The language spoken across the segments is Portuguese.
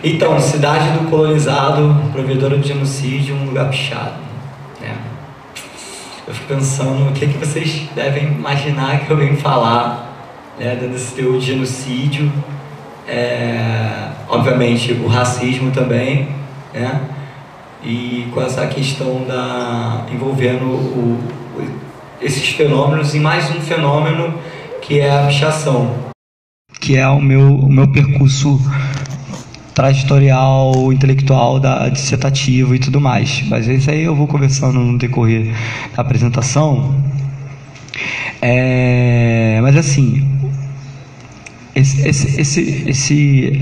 Então, cidade do colonizado, provedora de genocídio, um lugar pichado, né? Eu fico pensando o que vocês devem imaginar que eu venho falar, né, desse teor de genocídio, obviamente o racismo também, né? E com essa questão envolvendo esses fenômenos e mais um fenômeno que é a pichação, que é o meu percurso trajetorial, intelectual, dissertativo e tudo mais. Mas isso aí eu vou conversando no decorrer da apresentação. Mas assim,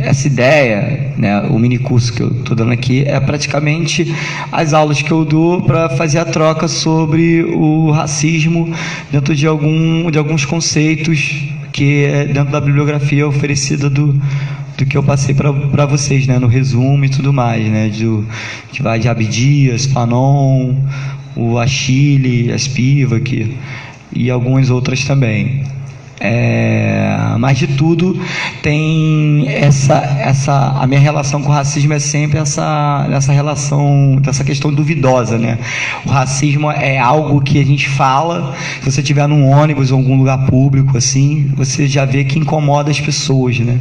essa ideia, né, o mini curso que eu estou dando aqui é praticamente as aulas que eu dou para fazer a troca sobre o racismo dentro de alguns conceitos que é dentro da bibliografia oferecida do que eu passei para vocês, né, no resumo e tudo mais, né, que vai de Abdias, Fanon, o Achille, a Spivak e algumas outras também. Mas de tudo tem a minha relação com o racismo é sempre essa relação, dessa questão duvidosa, né? O racismo é algo que a gente fala, se você estiver num ônibus ou em algum lugar público assim, você já vê que incomoda as pessoas, né?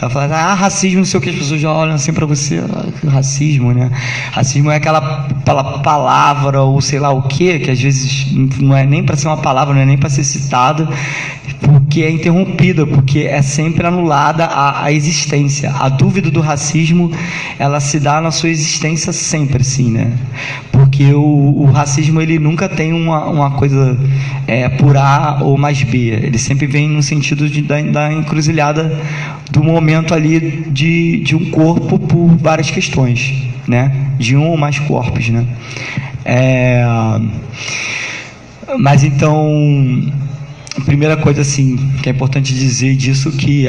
Ela fala, racismo, não sei o que, as pessoas já olham assim para você, racismo, né? Racismo é aquela palavra ou sei lá o que às vezes não é nem para ser uma palavra, não é nem para ser citada, porque é interrompida, porque é sempre anulada a existência. A dúvida do racismo, ela se dá na sua existência sempre, assim, né? Porque o racismo, ele nunca tem uma coisa por A ou mais B. Ele sempre vem no sentido da encruzilhada do momento ali de um corpo por várias questões, né? De um ou mais corpos, né? Mas então, a primeira coisa assim que é importante dizer disso, que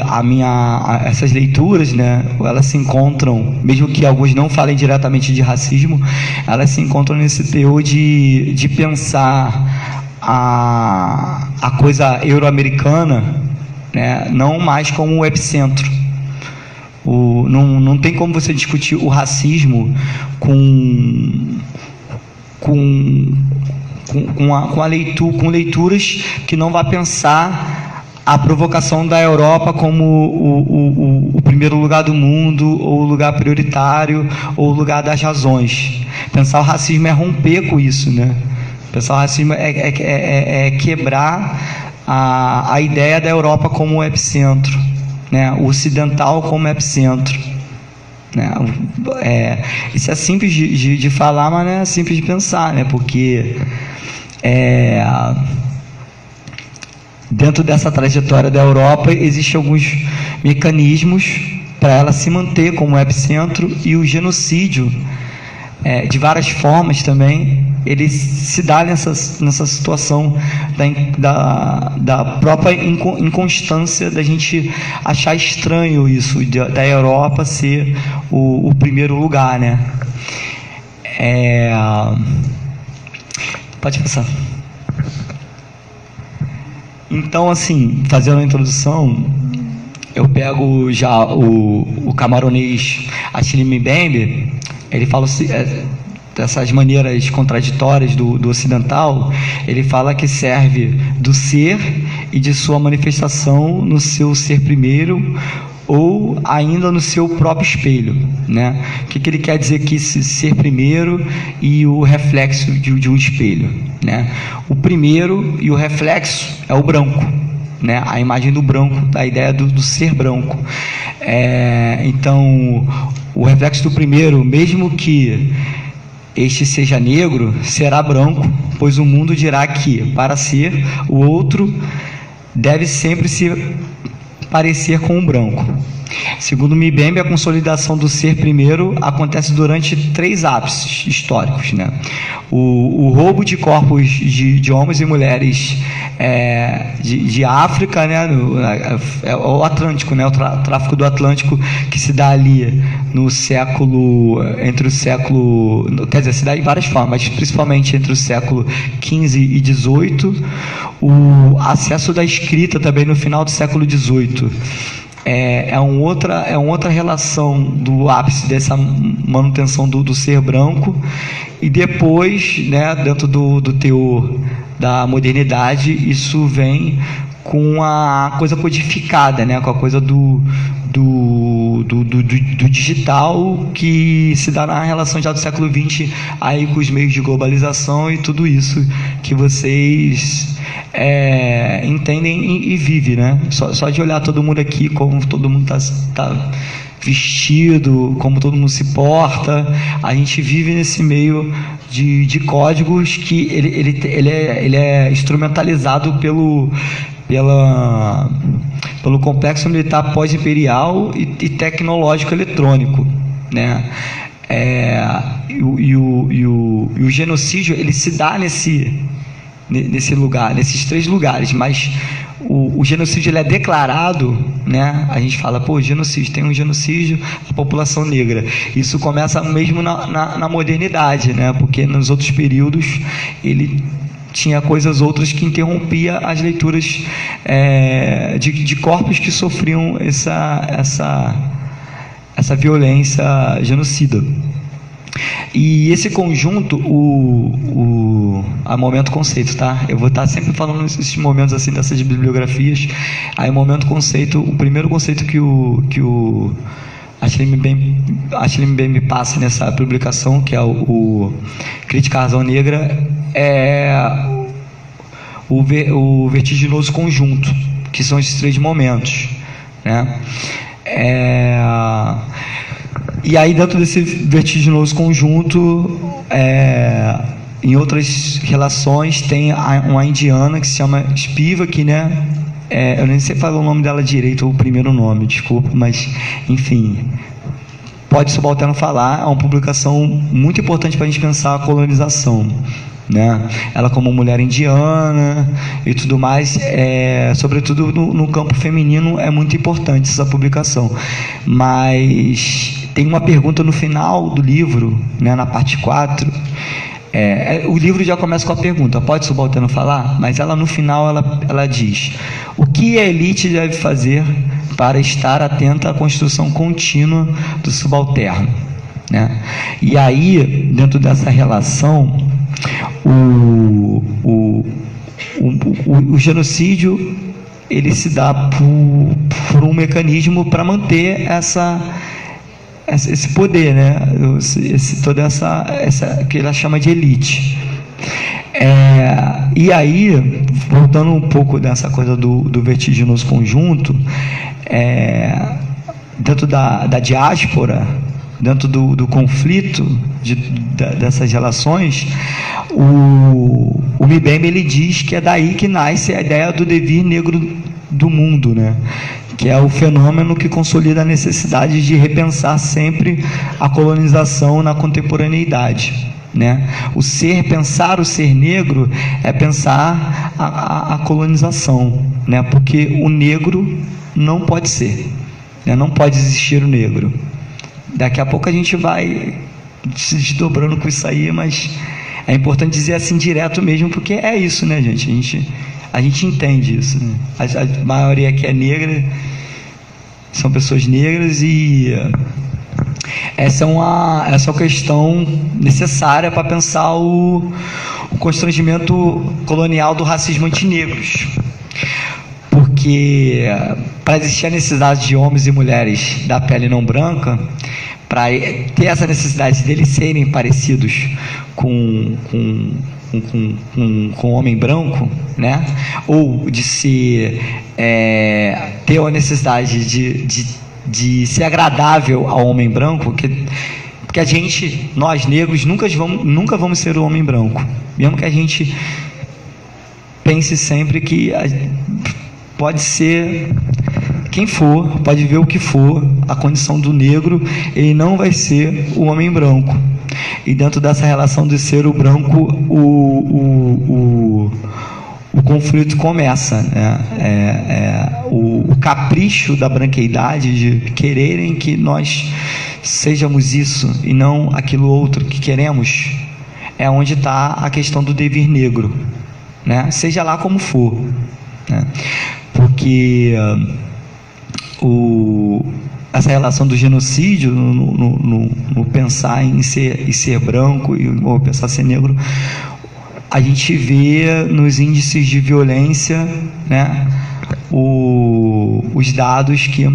essas leituras, né, elas se encontram, mesmo que alguns não falem diretamente de racismo, elas se encontram nesse teor de pensar a coisa euro-americana, né, não mais como o epicentro. Não tem como você discutir o racismo com leituras que não vá pensar a provocação da Europa como o primeiro lugar do mundo, ou o lugar prioritário, ou o lugar das razões. Pensar o racismo é romper com isso, né? Pensar o racismo é quebrar a ideia da Europa como epicentro, né? O ocidental como epicentro, né? Isso é simples de falar, mas não é simples de pensar, né? Porque dentro dessa trajetória da Europa existem alguns mecanismos para ela se manter como epicentro, e o genocídio, de várias formas também, ele se dá nessa situação da própria inconstância da gente achar estranho isso, da Europa ser o primeiro lugar, né? Pode passar. Então, assim, fazendo a introdução, eu pego já o camaronês Achille Mbembe. Ele fala dessas maneiras contraditórias do ocidental. Ele fala que serve do ser e de sua manifestação no seu ser primeiro, ou ainda no seu próprio espelho, né? O que ele quer dizer aqui, ser primeiro e o reflexo de um espelho, né? O primeiro e o reflexo é o branco, né? A imagem do branco, a ideia do ser branco. Então, o reflexo do primeiro, mesmo que este seja negro, será branco, pois o mundo dirá que, para ser o outro, deve sempre se parecer com o branco. Segundo Mbembe, a consolidação do ser primeiro acontece durante 3 ápices históricos, né? O roubo de corpos de homens e mulheres de África, né? O Atlântico, né? O tráfico do Atlântico, que se dá ali quer dizer, se dá em várias formas, mas principalmente entre o século XV e XVIII. O acesso da escrita também no final do século XVIII. é uma outra relação do ápice dessa manutenção do ser branco, e depois, né, dentro do teor da modernidade, isso vem com a coisa codificada, né, com a coisa do digital, que se dá na relação já do século XX, aí com os meios de globalização e tudo isso que vocês entendem e vivem, né? Só de olhar todo mundo aqui, como todo mundo tá vestido, como todo mundo se porta, a gente vive nesse meio de códigos que ele é instrumentalizado pelo complexo militar pós-imperial e tecnológico eletrônico, né? O genocídio, ele se dá nesse lugar, nesses três lugares, mas o genocídio, ele é declarado, né? A gente fala, genocídio, tem um genocídio da população negra. Isso começa mesmo na modernidade, né? Porque nos outros períodos ele tinha coisas outras que interrompia as leituras de corpos que sofriam essa violência genocida. E esse conjunto, a momento conceito, tá? Eu vou estar sempre falando nesses momentos assim, dessas bibliografias. Aí o momento conceito, o primeiro conceito que o Achille Mbembe me passa nessa publicação, que é o Crítica à Razão Negra, é o vertiginoso conjunto, que são esses três momentos, né? E aí, dentro desse vertiginoso conjunto, em outras relações, tem uma indiana que se chama Spivak, né? Eu nem sei falar o nome dela direito, ou o primeiro nome, desculpa, mas, enfim, pode subalterno falar. É uma publicação muito importante para a gente pensar a colonização, né? Ela, como mulher indiana e tudo mais, sobretudo no campo feminino, é muito importante essa publicação. Mas tem uma pergunta no final do livro, né, na parte 4. O livro já começa com a pergunta, pode subalterno falar? Mas ela, no final, ela diz: o que a elite deve fazer para estar atenta à construção contínua do subalterno, né? E aí, dentro dessa relação, o genocídio, ele se dá por um mecanismo para manter esse poder, né? Toda essa que ela chama de elite. E aí, voltando um pouco dessa coisa do vertiginoso conjunto, dentro da diáspora, dentro do conflito dessas relações, o Mbembe, ele diz que é daí que nasce a ideia do devir negro do mundo, né? Que é o fenômeno que consolida a necessidade de repensar sempre a colonização na contemporaneidade, né? Pensar o ser negro é pensar a colonização, né? Porque o negro não pode ser, né? Não pode existir o negro. Daqui a pouco a gente vai se desdobrando com isso aí, mas é importante dizer assim direto mesmo, porque é isso, né, gente? A gente entende isso, né? A maioria aqui é negra, são pessoas negras, e essa é uma questão necessária para pensar o constrangimento colonial do racismo antinegros. Porque para existir a necessidade de homens e mulheres da pele não branca, para ter essa necessidade deles serem parecidos com o homem branco, né? Ou de ter a necessidade de ser agradável ao homem branco, porque nós negros, nunca vamos ser o homem branco, mesmo que a gente pense sempre que pode ser quem for, pode ver o que for, a condição do negro, ele não vai ser o homem branco. E dentro dessa relação de ser o branco, o conflito começa, né? O capricho da branqueidade, de quererem que nós sejamos isso e não aquilo outro que queremos, é onde está a questão do devir negro, né? Seja lá como for, né? Porque essa relação do genocídio no pensar em ser branco ou pensar ser negro, a gente vê nos índices de violência, né, os dados que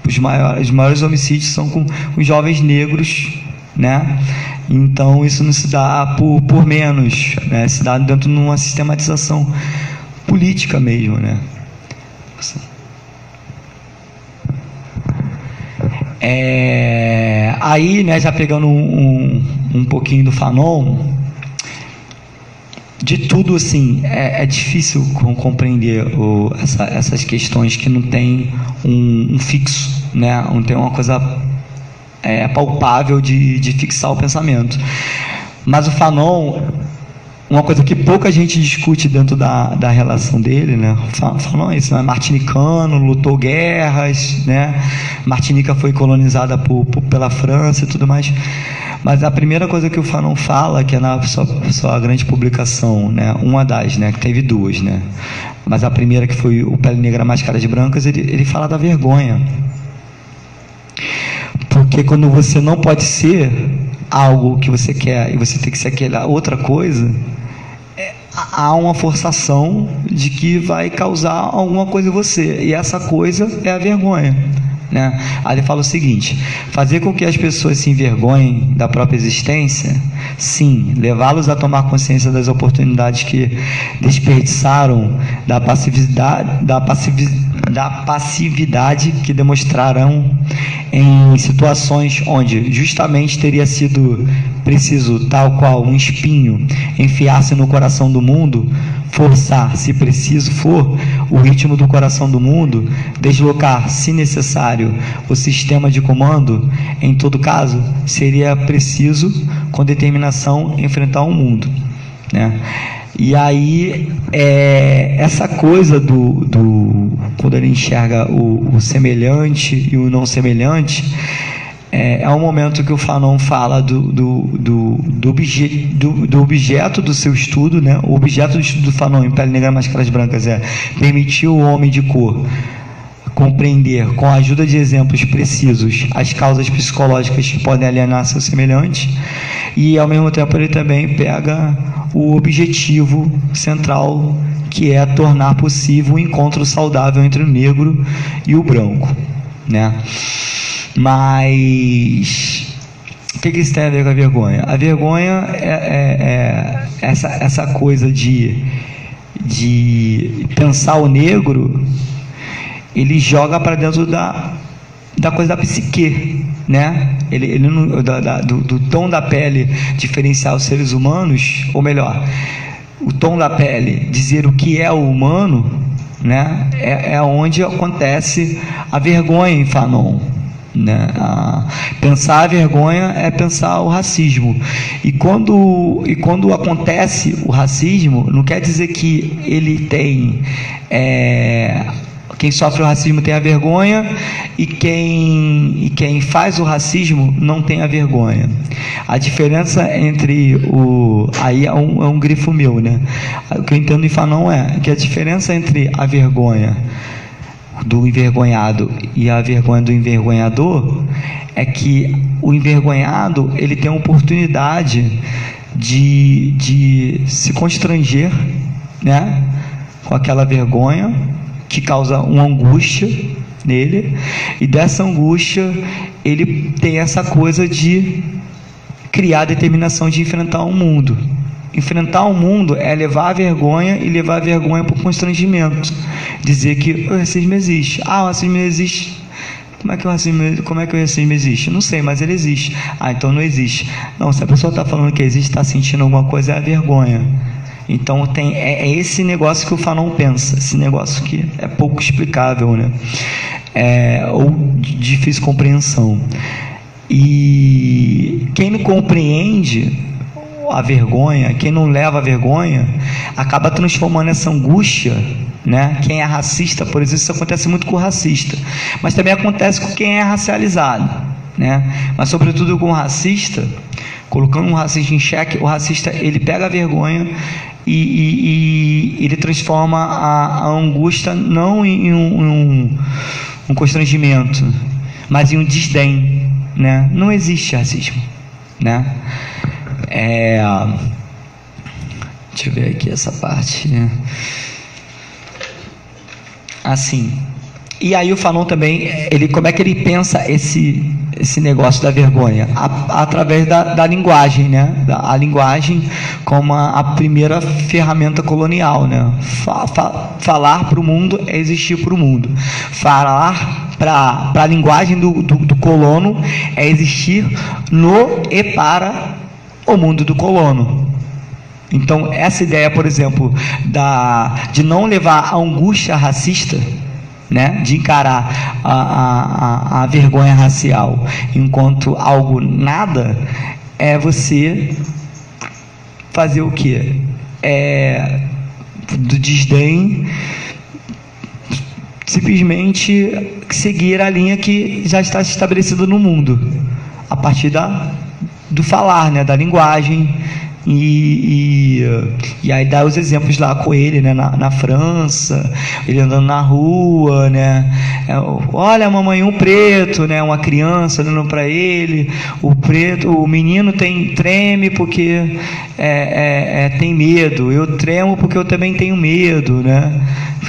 os maiores homicídios são com os jovens negros, né? Então isso não se dá por menos, né? Se dá dentro de uma sistematização política mesmo, né? Aí, né, já pegando um pouquinho do Fanon, de tudo, assim, é difícil compreender essas questões que não tem um fixo, né? Não tem uma coisa palpável de fixar o pensamento. Mas o Fanon, uma coisa que pouca gente discute dentro da relação dele, né? Fanon é isso, né? Martinicano, lutou guerras, né? Martinica foi colonizada pela França e tudo mais. Mas a primeira coisa que o Fanon fala, que é na sua grande publicação, né? Uma das, né? Que teve duas, né? Mas a primeira, que foi o Pele Negra, Máscaras Brancas, ele fala da vergonha. Porque quando você não pode ser algo que você quer e você tem que ser aquela outra coisa, há uma forçação de que vai causar alguma coisa em você, e essa coisa é a vergonha, né? Aí ele fala o seguinte: fazer com que as pessoas se envergonhem da própria existência, sim, levá-los a tomar consciência das oportunidades que desperdiçaram, da passividade que demonstrarão em situações onde justamente teria sido preciso, tal qual um espinho, enfiar-se no coração do mundo, forçar, se preciso for, o ritmo do coração do mundo, deslocar, se necessário, o sistema de comando. Em todo caso, seria preciso, com determinação, enfrentar o mundo, né? E aí, essa coisa quando ele enxerga o semelhante e o não semelhante, é um momento que o Fanon fala do objeto do seu estudo, né? O objeto do estudo do Fanon em Pele Negra, Máscaras Brancas é permitir o homem de cor compreender, com a ajuda de exemplos precisos, as causas psicológicas que podem alienar seu semelhante, e ao mesmo tempo ele também pega o objetivo central, que é tornar possível o encontro saudável entre o negro e o branco, né? Mas o que isso tem a ver com a vergonha? A vergonha é essa coisa de pensar o negro, ele joga para dentro da coisa da psique, né? Ele do tom da pele diferenciar os seres humanos, ou melhor, o tom da pele dizer o que é o humano, né? É onde acontece a vergonha em Fanon, né? Pensar a vergonha é pensar o racismo, e quando acontece o racismo, não quer dizer que ele tem quem sofre o racismo tem a vergonha, e quem faz o racismo não tem a vergonha. A diferença entre aí é um grifo meu, né? O que eu entendo em Fanon é que a diferença entre a vergonha do envergonhado e a vergonha do envergonhador é que o envergonhado, ele tem a oportunidade de se constranger, né, com aquela vergonha que causa uma angústia nele, e dessa angústia ele tem essa coisa de criar a determinação de enfrentar o mundo. Enfrentar o mundo é levar a vergonha, e levar a vergonha para o constrangimento, dizer que o racismo existe. O racismo não existe. Como é que o racismo existe? Não sei, mas ele existe. Então não existe. Não, se a pessoa está falando que existe, está sentindo alguma coisa, é a vergonha. Então é esse negócio que o Fanon pensa, esse negócio que é pouco explicável, né? Ou de difícil compreensão. E quem não compreende a vergonha, quem não leva a vergonha, acaba transformando essa angústia, né? Quem é racista, por exemplo, isso acontece muito com o racista, mas também acontece com quem é racializado, né? Mas sobretudo com o racista, colocando um racista em xeque, o racista, ele pega a vergonha e ele transforma a angústia não em um constrangimento, mas em um desdém, né? Não existe racismo, né? Deixa eu ver aqui essa parte, né? Assim. E aí o Fanon também, como é que ele pensa esse negócio da vergonha? Através da linguagem, né? A linguagem como a primeira ferramenta colonial, né? Falar para o mundo é existir para o mundo. Falar para a linguagem do colono é existir no e para o mundo do colono. Então, essa ideia, por exemplo, de não levar a angústia racista, né, de encarar a vergonha racial enquanto algo nada, é você fazer o quê? Do desdém, simplesmente seguir a linha que já está estabelecida no mundo, a partir do falar, né, da linguagem. E aí dá os exemplos lá com ele, né, na França, ele andando na rua, né, olha, mamãe, um preto, né, uma criança olhando para ele, o menino treme porque tem medo, eu tremo porque eu também tenho medo, né,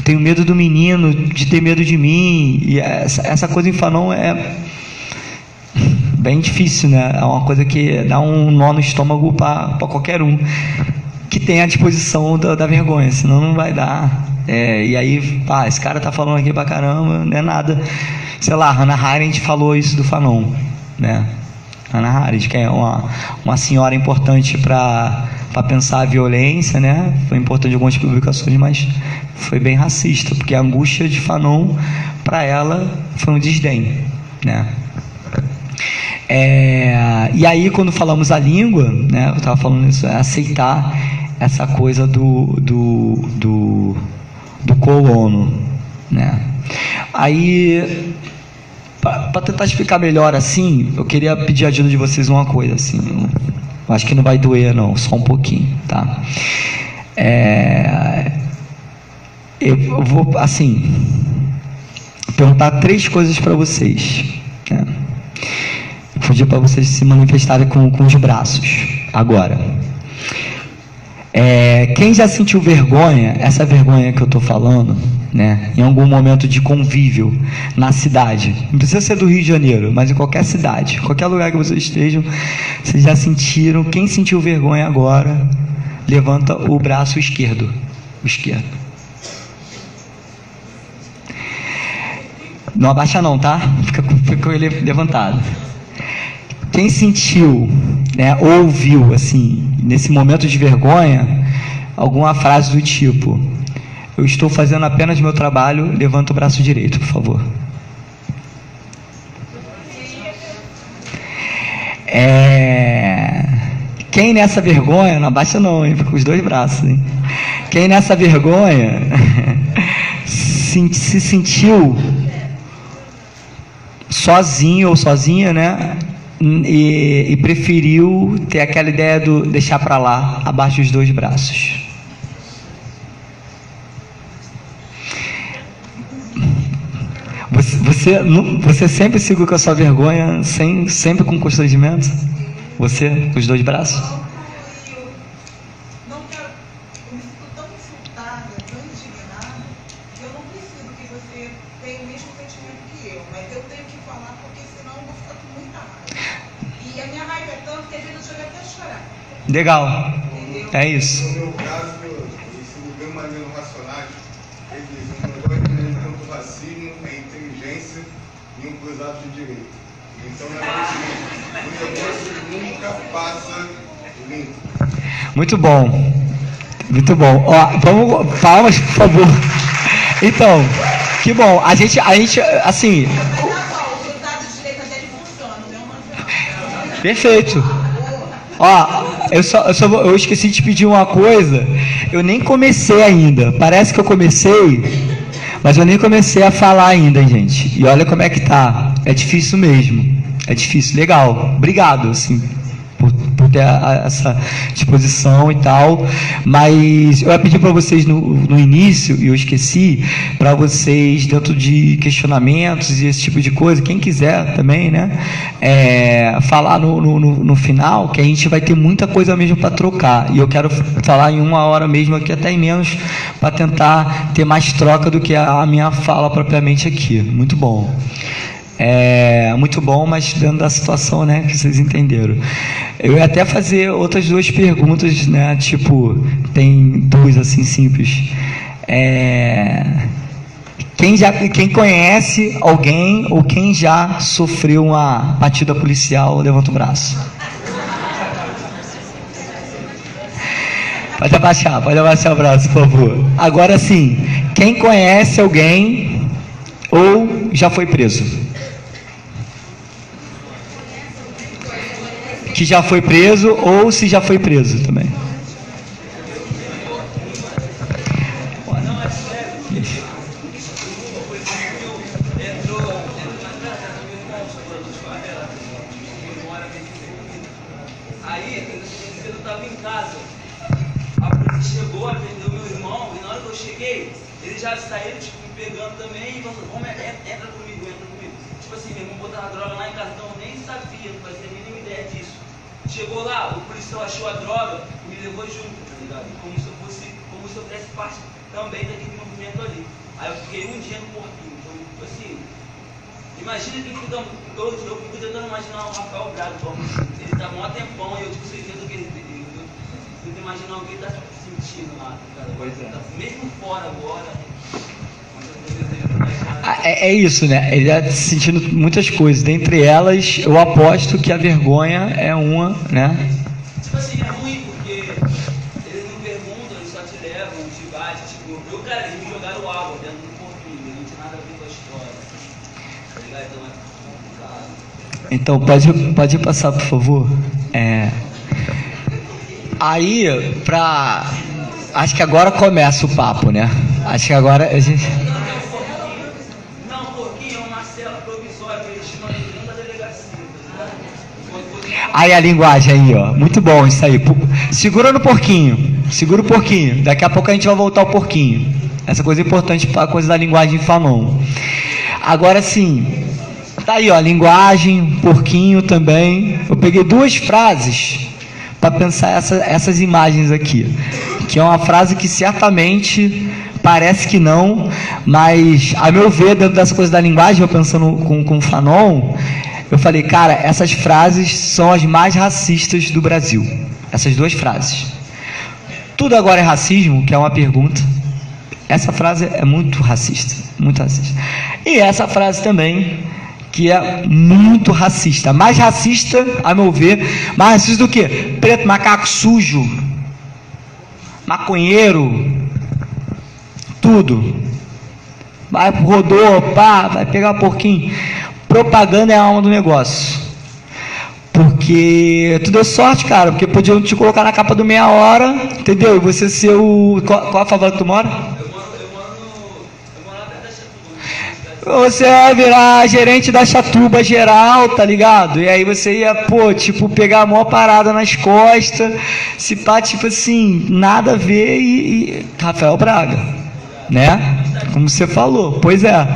tenho medo do menino de ter medo de mim. E essa coisa em Fanon é bem difícil, né? É uma coisa que dá um nó no estômago para qualquer um que tenha a disposição da vergonha, senão não vai dar. E aí, esse cara tá falando aqui pra caramba, não é nada. Sei lá, Hannah Arendt falou isso do Fanon, né? Hannah Arendt, que é uma senhora importante para pensar a violência, né? Foi importante em algumas publicações, mas foi bem racista, porque a angústia de Fanon, para ela, foi um desdém, né? E aí, quando falamos a língua, né, eu estava falando isso, aceitar essa coisa do colono, né? Aí, para tentar explicar melhor assim, eu queria pedir a ajuda de vocês uma coisa assim, acho que não vai doer não, só um pouquinho, tá? Eu vou assim perguntar 3 coisas para vocês, né? Vou pedir para vocês se manifestarem com os braços agora. Quem já sentiu vergonha, essa vergonha que eu estou falando, né, em algum momento de convívio na cidade, não precisa ser do Rio de Janeiro, mas em qualquer cidade, qualquer lugar que vocês estejam, vocês já sentiram? Quem sentiu vergonha agora, levanta o braço esquerdo. O esquerdo. Não abaixa não, tá? Fica com ele levantado. Quem sentiu, né, ouviu, assim, nesse momento de vergonha, alguma frase do tipo: eu estou fazendo apenas meu trabalho, levanta o braço direito, por favor. Quem nessa vergonha, não abaixa não, hein, fica com os 2 braços, hein? Quem nessa vergonha se sentiu sozinho ou sozinha, né? E preferiu ter aquela ideia do deixar para lá, abaixo os 2 braços. Você sempre segura com a sua vergonha, sempre com constrangimento? Você, com os 2 braços? Legal, é isso. No meu caso, se bem mais racionais, ele diz: um negócio contra o racismo é inteligência e um cruzado de direito. Então, o negócio nunca passa limpo. Muito bom, muito bom. Vamos, palmas, por favor. Então, que bom. A gente assim. O cruzado de direita dele funciona, não. Perfeito. Eu esqueci de pedir uma coisa. Eu nem comecei ainda. Parece que eu comecei, mas eu nem comecei a falar ainda, gente. E olha como é que tá. É difícil mesmo. É difícil. Legal. Obrigado, assim, por por ter essa disposição e tal, mas eu ia pedir para vocês no início, e eu esqueci, para vocês, dentro de questionamentos e esse tipo de coisa, quem quiser também, né, falar no final, que a gente vai ter muita coisa mesmo para trocar, e eu quero falar em 1 hora mesmo aqui, até em menos, para tentar ter mais troca do que a minha fala propriamente aqui. Muito bom. Muito bom, mas dentro da situação, né, que vocês entenderam. Eu ia até fazer outras 2 perguntas, né, tipo, tem 2 assim simples. Quem conhece alguém ou quem já sofreu uma batida policial, levanta o braço. Pode abaixar o braço, por favor. Agora sim, quem conhece alguém ou já foi preso? Que já foi preso ou se já foi preso também. Aí, eu estava em casa, a polícia chegou, prendeu meu irmão, e na hora que eu cheguei, eles já saíram, tipo, me pegando também, e falaram, vamos, entra comigo. Tipo assim, meu irmão botava droga lá em casa, então eu nem sabia, não fazia a mínima ideia disso. Chegou lá, o policial achou a droga e me levou junto, tá ligado? Como se eu fizesse parte também daquele movimento ali. Aí eu fiquei um dia no porquinho, então, tipo assim, imagina quem fica, eu fico tentando imaginar o Rafael Braga, ele tá mó tempão e eu tipo, sei do que ele eu tento imaginar o que ele tá sentindo lá, tá ligado? Pois é. Tá, mesmo fora agora, é isso, né? Ele está sentindo muitas coisas. Dentre elas, eu aposto que a vergonha é uma, né? Tipo assim, é ruim porque eles não perguntam, eles só te levam, te batem. Tipo, cara, eles me jogaram água dentro do porquinho, não tinha nada a ver com a história. Tá ligado? Então é complicado. Então, pode passar, por favor? Aí, acho que agora começa o papo, né? Acho que agora a gente... Aí a linguagem aí, ó, muito bom isso aí. Segura o porquinho. Daqui a pouco a gente vai voltar ao porquinho. Essa coisa é importante para a coisa da linguagem fanon. Agora sim, tá aí, ó, linguagem, porquinho também. Eu peguei 2 frases para pensar essas imagens aqui, que é uma frase que certamente parece que não, mas a meu ver, dentro dessa coisa da linguagem, eu pensando com fanon, eu falei, cara, essas frases são as mais racistas do Brasil. Essas 2 frases. Tudo agora é racismo, que é uma pergunta. Essa frase é muito racista. Muito racista. E essa frase também, que é muito racista. Mais racista, a meu ver, mais racista do que? Preto, macaco sujo, maconheiro, tudo. Rodou, pá, vai pegar porquinho. Propaganda é a alma do negócio. Porque tu deu sorte, cara, porque podiam te colocar na capa do Meia Hora, entendeu? E você ser o... Qual a favela que tu mora? Eu moro lá perto da Chatuba. Você ia virar gerente da Chatuba geral, tá ligado? E aí você ia, pegar a maior parada nas costas, se pá, tipo assim, nada a ver e Rafael Braga, né? Como você falou, pois é.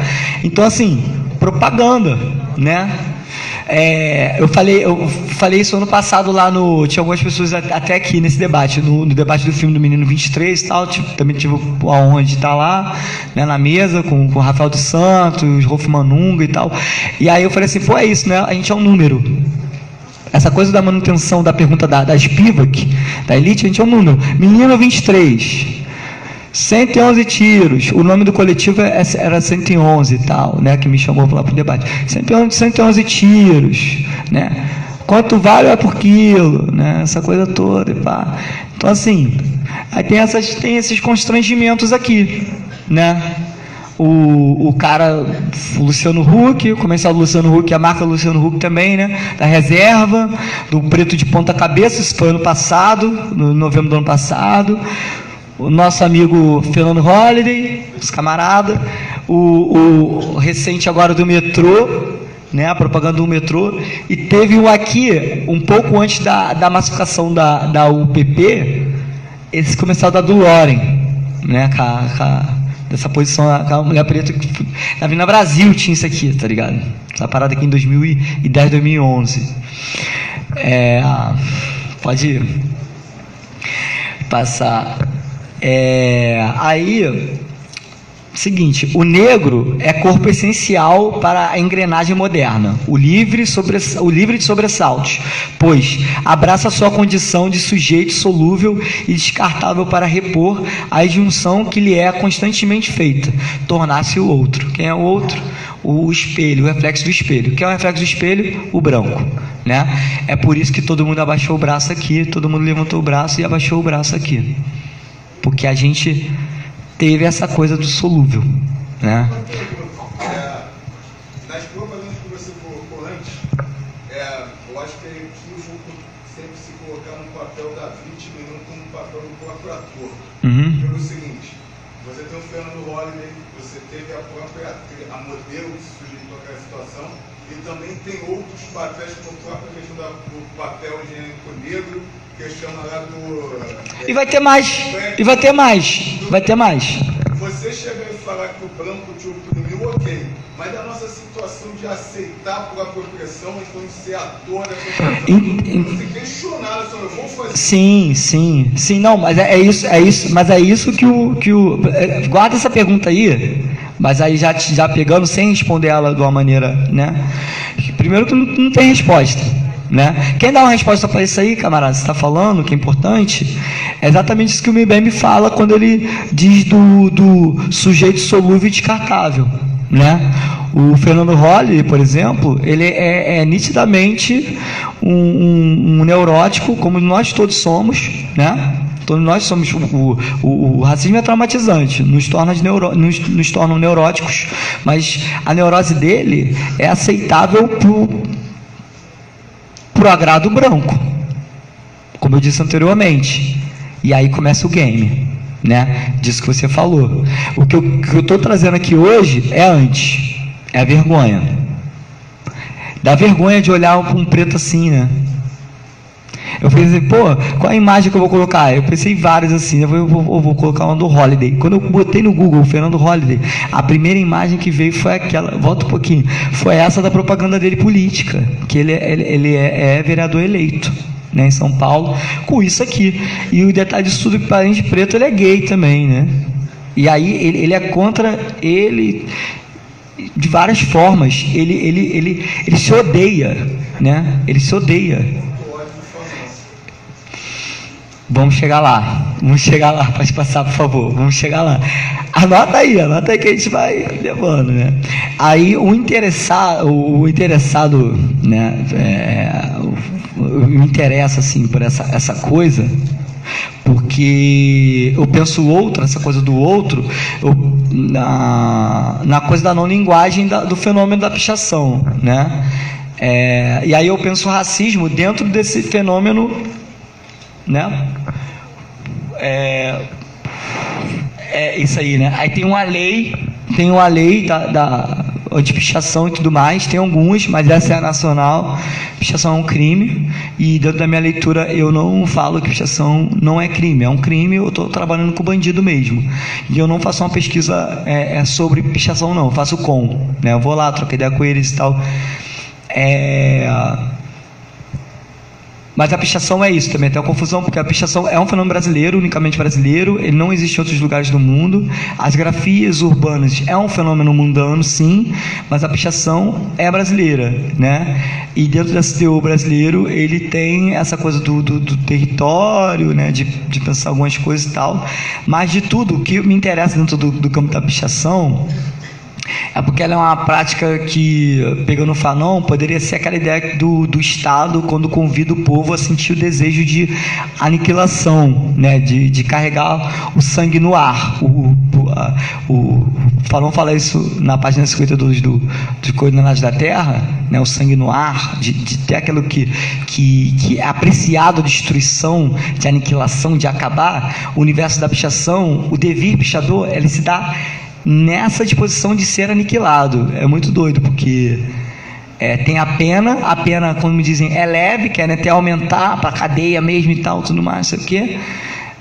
Então, assim, propaganda, né? Eu falei isso ano passado lá no... Tinha algumas pessoas até aqui nesse debate, no debate do filme do Menino 23 e tal, também tive a honra de estar lá, né, na mesa com o Rafael dos Santos, Rolf Manunga e tal. E aí eu falei assim, é isso, né? A gente é um número. Essa coisa da manutenção da pergunta da Spivak, da elite, a gente é um número. Menino 23... 111 tiros, o nome do coletivo era 111 e tal, né, que me chamou lá para o debate. 111 tiros, né, quanto vale é por quilo, né, essa coisa toda, e pá. Então, assim, aí tem esses constrangimentos aqui, né. O cara, o Luciano Huck, o comercial do Luciano Huck, a marca do Luciano Huck também, né, da reserva, do preto de ponta cabeça, isso foi ano passado, no novembro do ano passado. O nosso amigo Fernando Holliday, os camaradas, o recente agora do metrô, né, a propaganda do metrô, e teve um aqui, um pouco antes da massificação da UPP, esse comercial da Loren, né, dessa posição, com a mulher preta, na Avenida Brasil tinha isso aqui, tá ligado? Essa parada aqui em 2010, 2011. Pode passar. Aí, seguinte, o negro é corpo essencial para a engrenagem moderna, o livre de sobressaltos, pois abraça sua condição de sujeito solúvel e descartável para repor a junção que lhe é constantemente feita, tornar-se o outro. Quem é o outro? O espelho, o reflexo do espelho. Quem é o reflexo do espelho? O branco, né? É por isso que todo mundo abaixou o braço aqui, todo mundo levantou o braço e abaixou o braço aqui, porque a gente teve essa coisa do solúvel, né? Nas propagandas que você colocou antes, eu acho que é equívoco sempre se colocar no papel da vítima e não como papel do próprio ator. Pelo seguinte, você tem o Fernando Holliday, você teve a própria a modelo que se sujeitou àquela situação, e também tem outros papéis, como a própria questão do papel genérico negro, que chama lá do... E vai ter mais, e vai ter mais, vai ter mais. Você chegar e falar que o branco te oprimiu, ok, mas a nossa situação de aceitar por apropriação, então de ser ator dessa situação, você questionar, eu vou fazer... Sim, não, mas é isso que o guarda essa pergunta aí, mas aí já pegando, sem responder ela de uma maneira, né? Primeiro que não tem resposta, né? Quem dá uma resposta para isso aí, camarada, você está falando, que é importante, é exatamente isso que o Mbembe fala quando ele diz do sujeito solúvel e descartável, né? O Fernando Holliday, por exemplo, ele é nitidamente um neurótico, como nós todos somos, né? Todos nós somos. O racismo é traumatizante, nos torna neuróticos, mas a neurose dele é aceitável pro agrado branco, como eu disse anteriormente. E aí começa o game, né? Disso que você falou. O que eu estou trazendo aqui hoje é antes. É a vergonha. Dá vergonha de olhar para um preto assim, né? Eu pensei, qual a imagem que eu vou colocar? Eu pensei várias assim, eu vou colocar uma do Holliday. Quando eu botei no Google Fernando Holliday, a primeira imagem que veio foi aquela, volta um pouquinho, foi essa da propaganda dele política, que ele é vereador eleito, né, em São Paulo, com isso aqui. E o detalhe disso tudo, que para gente preto, ele é gay também, né? E aí ele é contra ele de várias formas. Ele se odeia, né? Ele se odeia. Vamos chegar lá, pode passar, por favor, vamos chegar lá. Anota aí que a gente vai levando, né? Aí o interessado, né, me interessa, assim, por essa coisa, porque eu penso essa coisa do outro, na coisa da não linguagem do fenômeno da pichação, né? E aí eu penso o racismo dentro desse fenômeno, né? Isso aí, né? Aí tem uma lei da anti-pichação e tudo mais, tem alguns, mas essa é a nacional. Pichação é um crime, e dentro da minha leitura eu não falo que pichação não é crime, é um crime. Eu estou trabalhando com bandido mesmo, e eu não faço uma pesquisa sobre pichação, não, eu faço né? Eu vou lá, troco ideia com eles e tal. Mas a pichação é isso também, tem uma confusão, porque a pichação é um fenômeno brasileiro, unicamente brasileiro, ele não existe em outros lugares do mundo. As grafias urbanas é um fenômeno mundano, sim, mas a pichação é brasileira, né? E dentro desse teor brasileiro, ele tem essa coisa do território, né? De pensar algumas coisas e tal. Mas de tudo, o que me interessa dentro do campo da pichação é porque ela é uma prática que, pegando o Fanon, poderia ser aquela ideia do Estado quando convida o povo a sentir o desejo de aniquilação, né? De carregar o sangue no ar. O Fanon fala isso na página 52 do Coordenadas da Terra, né? O sangue no ar, de ter aquilo que é apreciado, a destruição, de aniquilação, de acabar. O universo da pichação, o devir pichador, ele se dá nessa disposição de ser aniquilado. É muito doido, porque tem a pena, como me dizem, é leve, querem até aumentar para cadeia mesmo e tal, tudo mais, não sei o quê.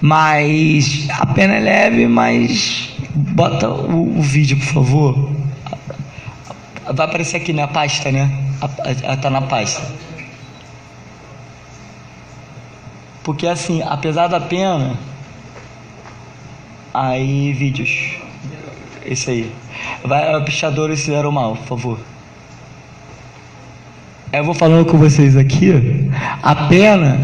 Mas a pena é leve, mas bota o vídeo, por favor. Vai aparecer aqui na pasta, né? Tá na pasta. Porque assim, apesar da pena, aí vídeos, esse aí, pichadores se deram mal, por favor. Eu vou falando com vocês aqui, a pena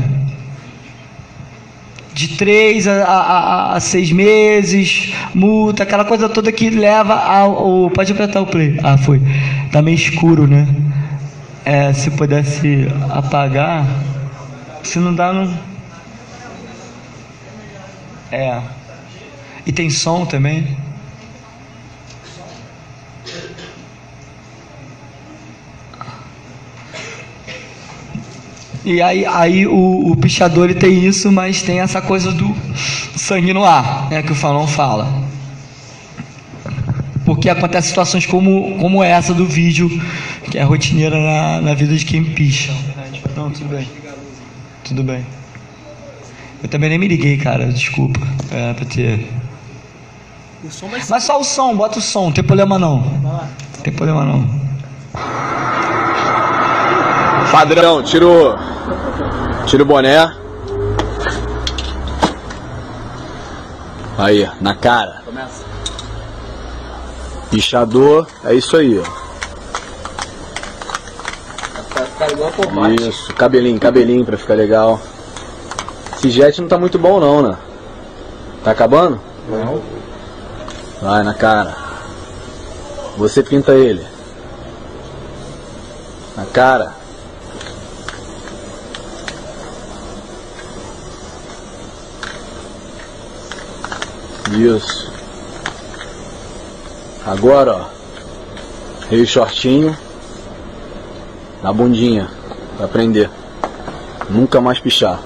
de 3 a 6 meses, multa, aquela coisa toda que leva ao... Pode apertar o play. Ah, foi. Tá meio escuro, né? Se pudesse apagar, se não dá, não... E tem som também. E aí o pichador ele tem isso, mas tem essa coisa do sangue no ar, né, que o Fanon fala. Porque acontece situações como essa do vídeo, que é rotineira na vida de quem picha. Não, tudo bem. Tudo bem. Eu também nem me liguei, cara, desculpa. Pra ter... Mas só o som, bota o som, não tem problema não. Não tem problema não. Padrão, tira o boné. Aí, na cara. Começa. Pichador, é isso aí, ó. Vai ficar igual por baixo. Isso, cabelinho pra ficar legal. Esse jet não tá muito bom não, né? Tá acabando? Não. Vai na cara. Você pinta ele. Na cara. Isso. Agora, ó. Meio shortinho. Na bundinha. Pra prender. Nunca mais pichar.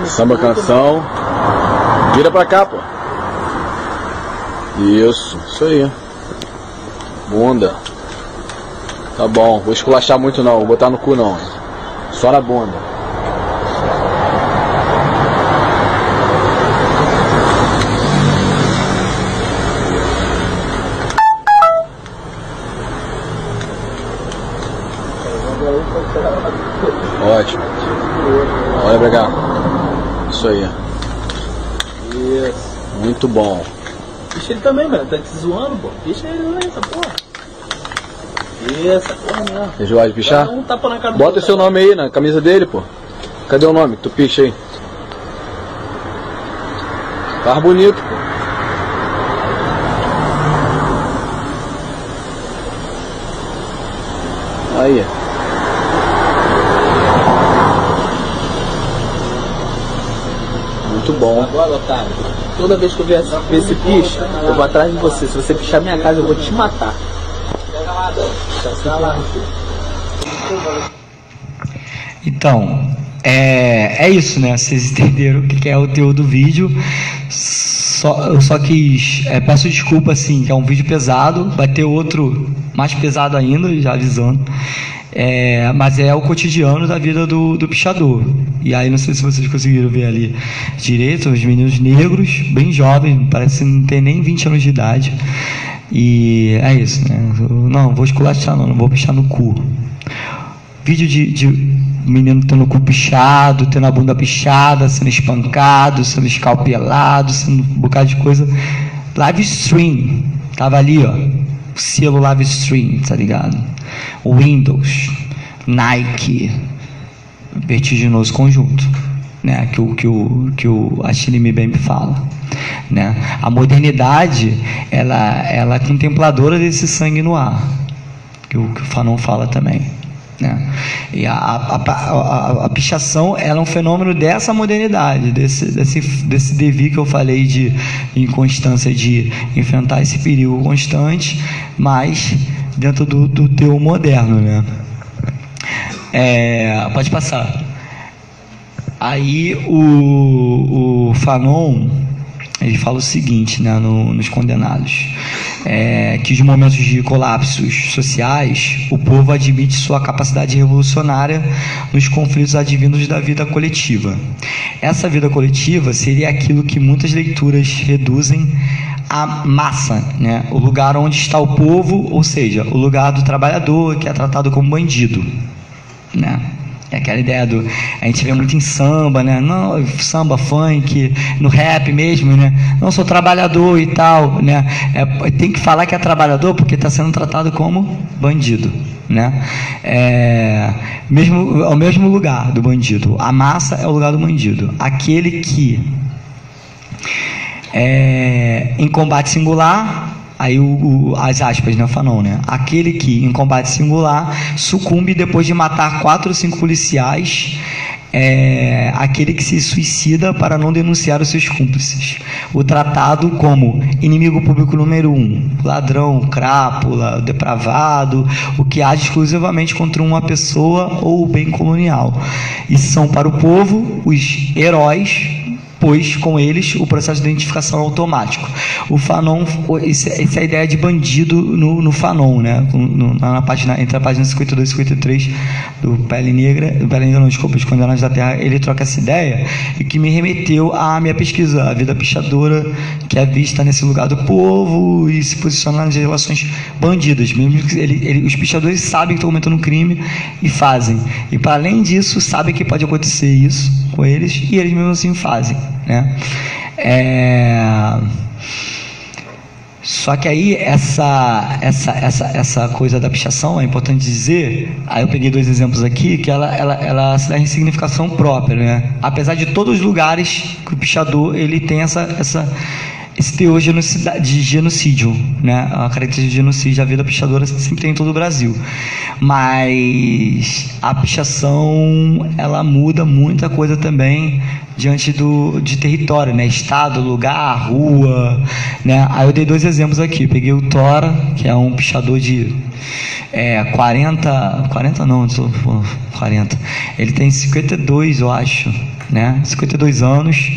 Samba canção. Vira pra cá, pô. Isso aí. Bunda. Tá bom, vou esculachar muito não, vou botar no cu não. Só na bunda. Ótimo. Olha pra cá. Isso aí. Isso. Muito bom. Picha ele também, velho. Tá te zoando, pô. Picha ele também, essa porra. Isso, porra mesmo. Você gosta de pichar? Um tapa na cara do bota o seu nome aí na camisa dele, pô. Cadê o nome? Tu picha aí. Tá bonito, pô. Aí. Muito bom. Agora, Otávio, toda vez que eu ver esse picha, eu vou atrás de você. Se você pichar minha casa, eu vou te matar. Então, é isso, né? Vocês entenderam o que é o teor do vídeo. Eu só quis... peço desculpa, assim, que é um vídeo pesado. Vai ter outro mais pesado ainda, já avisando. Mas é o cotidiano da vida do pichador. E aí, não sei se vocês conseguiram ver ali direito, os meninos negros, bem jovens, parece que não tem nem 20 anos de idade. E é isso, né? Não vou esculachar, não vou pichar no cu. Vídeo de menino tendo o cu pichado, tendo a bunda pichada, sendo espancado, sendo escalpelado, sendo um bocado de coisa. Live stream, tava ali, ó, o selo live stream, tá ligado? Windows, Nike, vertiginoso conjunto, né? Que o Achille Mbembe fala, né? A modernidade, ela é contempladora desse sangue no ar, que o Fanon fala também, né? E a pichação, ela é um fenômeno dessa modernidade, desse devir que eu falei de inconstância, de enfrentar esse perigo constante, mas dentro do teu moderno, né? Pode passar. Aí o Fanon, ele fala o seguinte, né, nos Condenados, que os momentos de colapsos sociais, o povo admite sua capacidade revolucionária nos conflitos advindos da vida coletiva. Essa vida coletiva seria aquilo que muitas leituras reduzem à massa, né, o lugar onde está o povo, ou seja, o lugar do trabalhador, que é tratado como bandido, né? É aquela ideia a gente vê muito em samba, né? Não, samba, funk, no rap mesmo, né? Não, sou trabalhador e tal, né? Tem que falar que é trabalhador porque está sendo tratado como bandido, né? É o mesmo lugar do bandido. A massa é o lugar do bandido. Aquele que em combate singular. Aí as aspas, né, Fanon, né? Aquele que, em combate singular, sucumbe depois de matar 4 ou 5 policiais, aquele que se suicida para não denunciar os seus cúmplices. O tratado como inimigo público número 1, ladrão, crápula, depravado, o que age exclusivamente contra uma pessoa ou o bem colonial. E são para o povo os heróis, pois com eles o processo de identificação é automático. O Fanon, essa é a ideia de bandido no Fanon, né? Na página, entre a página 52 e 53 do Pele Negra, os Condenados da Terra, ele troca essa ideia, e que me remeteu à minha pesquisa, a vida pichadora, que é vista nesse lugar do povo e se posiciona nas relações bandidas, mesmo que os pichadores sabem que estão cometendo um crime e fazem, e para além disso sabem que pode acontecer isso com eles, e eles mesmo assim fazem, né? Só que aí essa coisa da pichação é importante dizer. Aí eu peguei 2 exemplos aqui que ela se dá em significação própria, né? Apesar de todos os lugares que o pichador ele tem esse teor de genocídio, né? A característica de genocídio, a vida pichadora sempre tem em todo o Brasil, mas a pichação ela muda muita coisa também diante de território, né? Estado, lugar, rua, né? Aí eu dei 2 exemplos aqui. Peguei o Tora, que é um pichador de 40 ele tem 52, eu acho, né? 52 anos,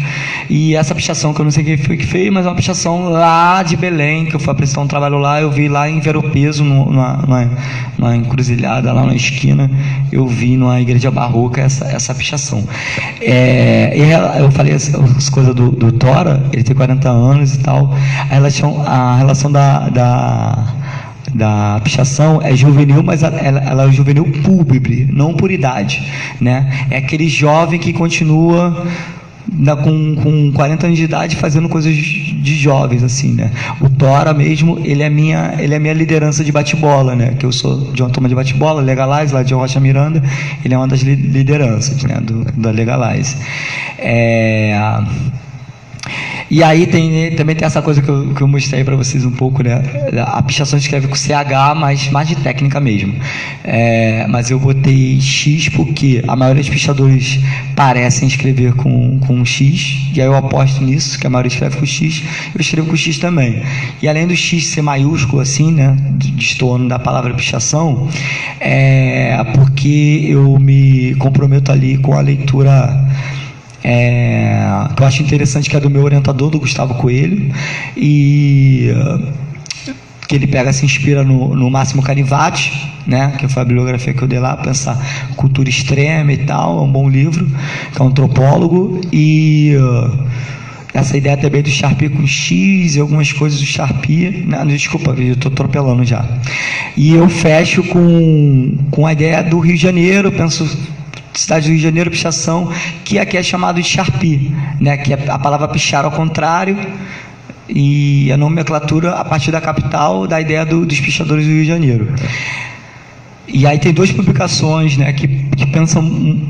e essa pichação que eu não sei quem foi que fez, mas é uma pichação lá de Belém, que eu fui apresentar um trabalho lá, eu vi lá em Ver o Peso, numa encruzilhada, lá na esquina, eu vi numa igreja barroca essa pichação. Eu falei as coisas do Tora, ele tem 40 anos e tal, a relação da pichação é juvenil, mas ela é juvenil públibre, não por idade, né? É aquele jovem que continua com 40 anos de idade fazendo coisas de jovens, assim, né? O Tora mesmo, ele é a minha liderança de bate-bola, né? Que eu sou de uma turma de bate-bola, Legalize, lá de Rocha Miranda, ele é uma das lideranças, né? Da Legalize. E aí também tem essa coisa que eu mostrei para vocês um pouco, né? A pichação escreve com CH, mas mais de técnica mesmo. Mas eu botei X porque a maioria dos pichadores parecem escrever com X, e aí eu aposto nisso, que a maioria escreve com X, eu escrevo com X também. E além do X ser maiúsculo, assim, né? Destoando da palavra pichação, porque eu me comprometo ali com a leitura que eu acho interessante, que é do meu orientador, do Gustavo Coelho, e que ele se inspira no Máximo Canivati, né, que foi a bibliografia que eu dei lá, pensar cultura extrema e tal, é um bom livro, que é um antropólogo, e essa ideia também do Charpie com X e algumas coisas do Charpie, não, desculpa, eu estou atropelando já, e eu fecho com a ideia do Rio de Janeiro, penso cidade do Rio de Janeiro, pichação, que aqui é chamado de Charpie, né, que é a palavra pichar ao contrário, e a nomenclatura a partir da capital, da ideia dos pichadores do Rio de Janeiro. E aí tem 2 publicações, né, que pensam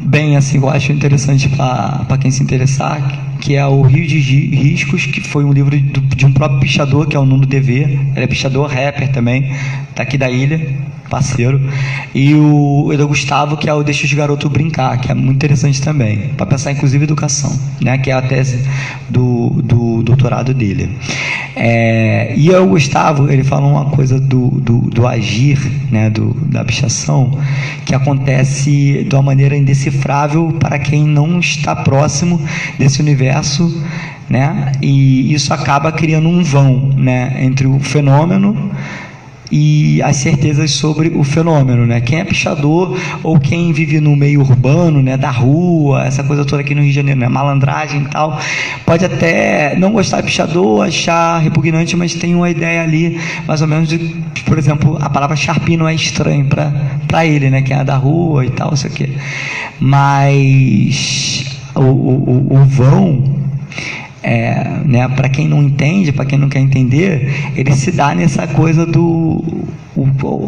bem, assim, eu acho interessante para quem se interessar, que é o Rio de Riscos, que foi um livro de um próprio pichador, que é o Nuno DV, ele é pichador, rapper também, daqui da ilha, parceiro, e o Edu Gustavo, que é o Deixa os Garotos Brincar, que é muito interessante também, para pensar inclusive educação, né, que é a tese do doutorado dele. E o Gustavo, ele fala uma coisa do agir, né, da pichação, que acontece de uma maneira indecifrável para quem não está próximo desse universo, né, e isso acaba criando um vão, né, entre o fenômeno e as certezas sobre o fenômeno, né? Quem é pichador ou quem vive no meio urbano, né, da rua, essa coisa toda aqui no Rio de Janeiro, né, malandragem e tal, pode até não gostar de pichador, achar repugnante, mas tem uma ideia ali, mais ou menos, de, por exemplo, a palavra Sharpie não é estranho para ele, né, quem é da rua e tal, isso aqui. Mas o vão, né, para quem não entende, para quem não quer entender, ele se dá nessa coisa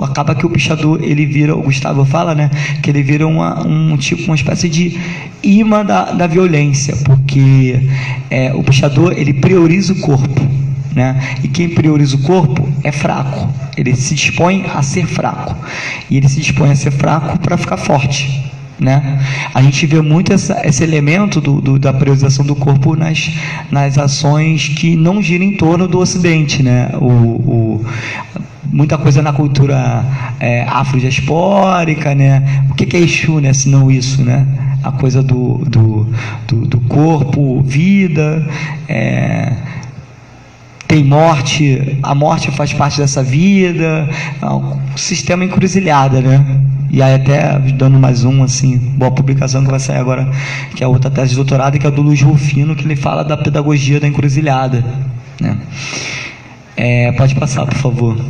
acaba que o pichador, ele vira, o Gustavo fala, né, que ele vira uma espécie de imã da violência, porque o pichador, ele prioriza o corpo, né, e quem prioriza o corpo é fraco, ele se dispõe a ser fraco, e ele se dispõe a ser fraco para ficar forte, né? A gente vê muito esse elemento da priorização do corpo nas ações que não giram em torno do Ocidente, né? Muita coisa na cultura afrodiaspórica, né? O que é Exu, né? Se não isso, né? A coisa do corpo, vida, tem morte, a morte faz parte dessa vida, um sistema encruzilhada, né? E aí até dando mais boa publicação que vai sair agora, que é outra tese de doutorado, que é do Luiz Rufino, que ele fala da pedagogia da encruzilhada, né? Pode passar, por favor.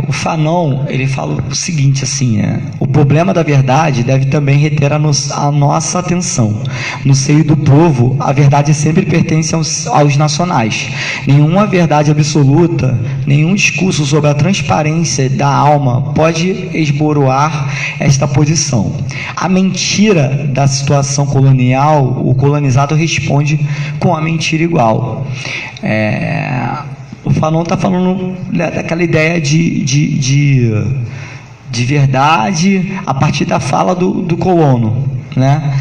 O Fanon, ele fala o seguinte, assim, o problema da verdade deve também reter a nossa atenção. No seio do povo, a verdade sempre pertence aos nacionais. Nenhuma verdade absoluta, nenhum discurso sobre a transparência da alma pode esboroar esta posição. A mentira da situação colonial, o colonizado responde com a mentira igual. O Fanon está falando, né, daquela ideia de verdade a partir da fala do colono, né?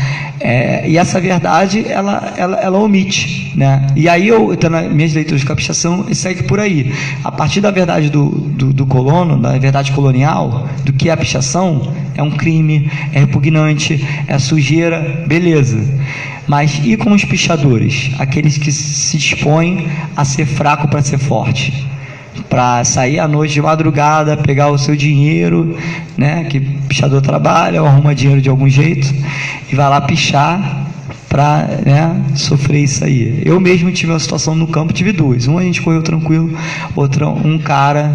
E essa verdade ela omite, né? E aí nas minhas leituras de capichação, segue por aí. A partir da verdade do colono, da verdade colonial, do que é a pichação, é um crime, é repugnante, é sujeira, beleza. Mas e com os pichadores? Aqueles que se dispõem a ser fraco para ser forte, para sair à noite de madrugada, pegar o seu dinheiro, né, que pichador trabalha ou arruma dinheiro de algum jeito e vai lá pichar para, né, sofrer isso aí. Eu mesmo tive uma situação no campo, tive duas. Uma a gente correu tranquilo, outra um cara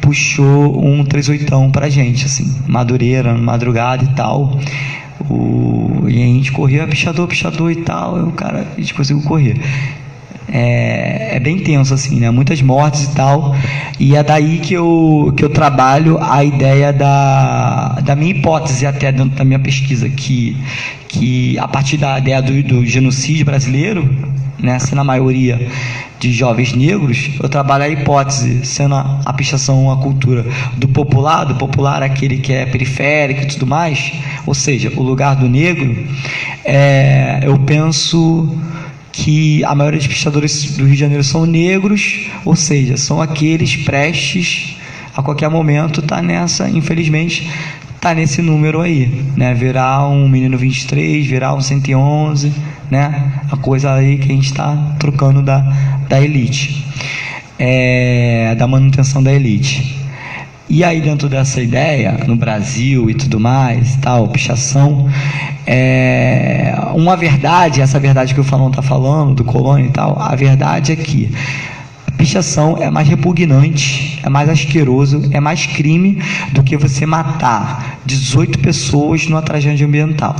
puxou um 38 pra gente, assim, Madureira, madrugada e tal. E a gente corria, pichador e tal, e o cara, a gente conseguiu correr. É bem tenso, assim, né? Muitas mortes e tal, e é daí que eu trabalho a ideia da minha hipótese, até dentro da minha pesquisa, que a partir da ideia do genocídio brasileiro, né, sendo a maioria de jovens negros, eu trabalho a hipótese, sendo a pichação uma cultura do popular aquele que é periférico e tudo mais, ou seja, o lugar do negro, eu penso que a maioria dos pichadores do Rio de Janeiro são negros, ou seja, são aqueles prestes a qualquer momento infelizmente, tá nesse número aí, né? Virar um menino 23, virar um 111, né? A coisa aí que a gente está trocando da elite, da manutenção da elite. E aí, dentro dessa ideia, no Brasil e tudo mais, tal, pichação, uma verdade, essa verdade que o Fanon está falando, do colônia e tal, a verdade é que a pichação é mais repugnante, é mais asqueroso, é mais crime do que você matar 18 pessoas numa tragédia ambiental.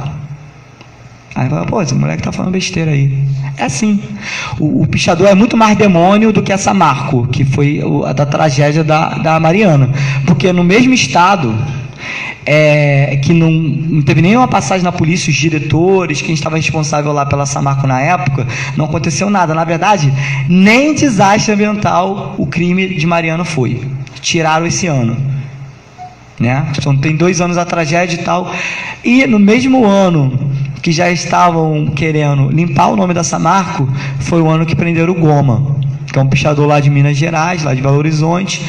Aí fala, pô, esse moleque tá falando besteira aí. É assim. O pichador é muito mais demônio do que essa Marco, que foi a da tragédia da Mariana. Porque no mesmo estado, que não teve nenhuma passagem na polícia, os diretores, quem estava responsável lá pela Samarco na época, não aconteceu nada. Na verdade, nem desastre ambiental o crime de Mariana foi. Tiraram esse ano, né? Então tem 2 anos a tragédia e tal. E no mesmo ano que já estavam querendo limpar o nome da Samarco, foi o ano que prenderam o Goma, que é um pichador lá de Minas Gerais, lá de Belo Horizonte.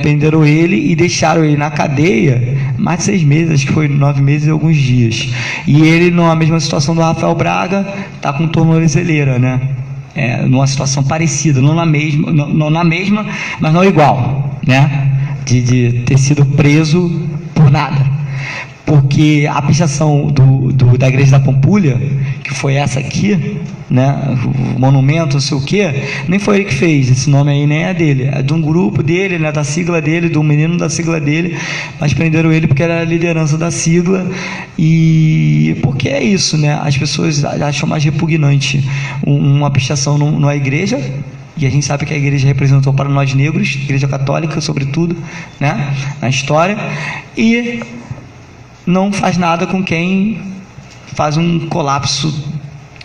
Prenderam ele e deixaram ele na cadeia mais de 6 meses, acho que foi 9 meses e alguns dias. E ele, numa mesma situação do Rafael Braga, está com tornozeleira, né? Numa situação parecida, não na mesma, mas não igual, né? De ter sido preso por nada. Porque a pichação da Igreja da Pampulha, que foi essa aqui, né, o monumento, não sei o que, nem foi ele que fez, esse nome aí nem é dele, é de um grupo dele, né, da sigla dele, do menino da sigla dele, mas prenderam ele porque era a liderança da sigla, e porque é isso, né, as pessoas acham mais repugnante uma pichação numa igreja, e a gente sabe que a igreja representou para nós negros, igreja católica sobretudo, né, na história, e não faz nada com quem faz um colapso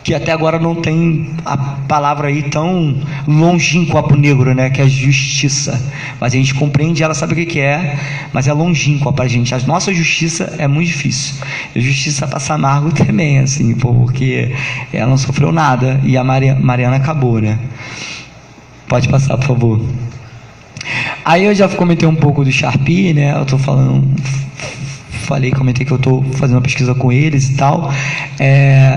que até agora não tem a palavra aí tão longínqua para o negro, né, que é justiça. Mas a gente compreende, ela sabe o que é, mas é longínqua para a gente. A nossa justiça é muito difícil. A justiça para Samarco também, assim, porque ela não sofreu nada e a Mariana acabou, né? Pode passar, por favor. Aí eu já comentei um pouco do Sharpie, né? Eu estou comentei que eu estou fazendo uma pesquisa com eles e tal,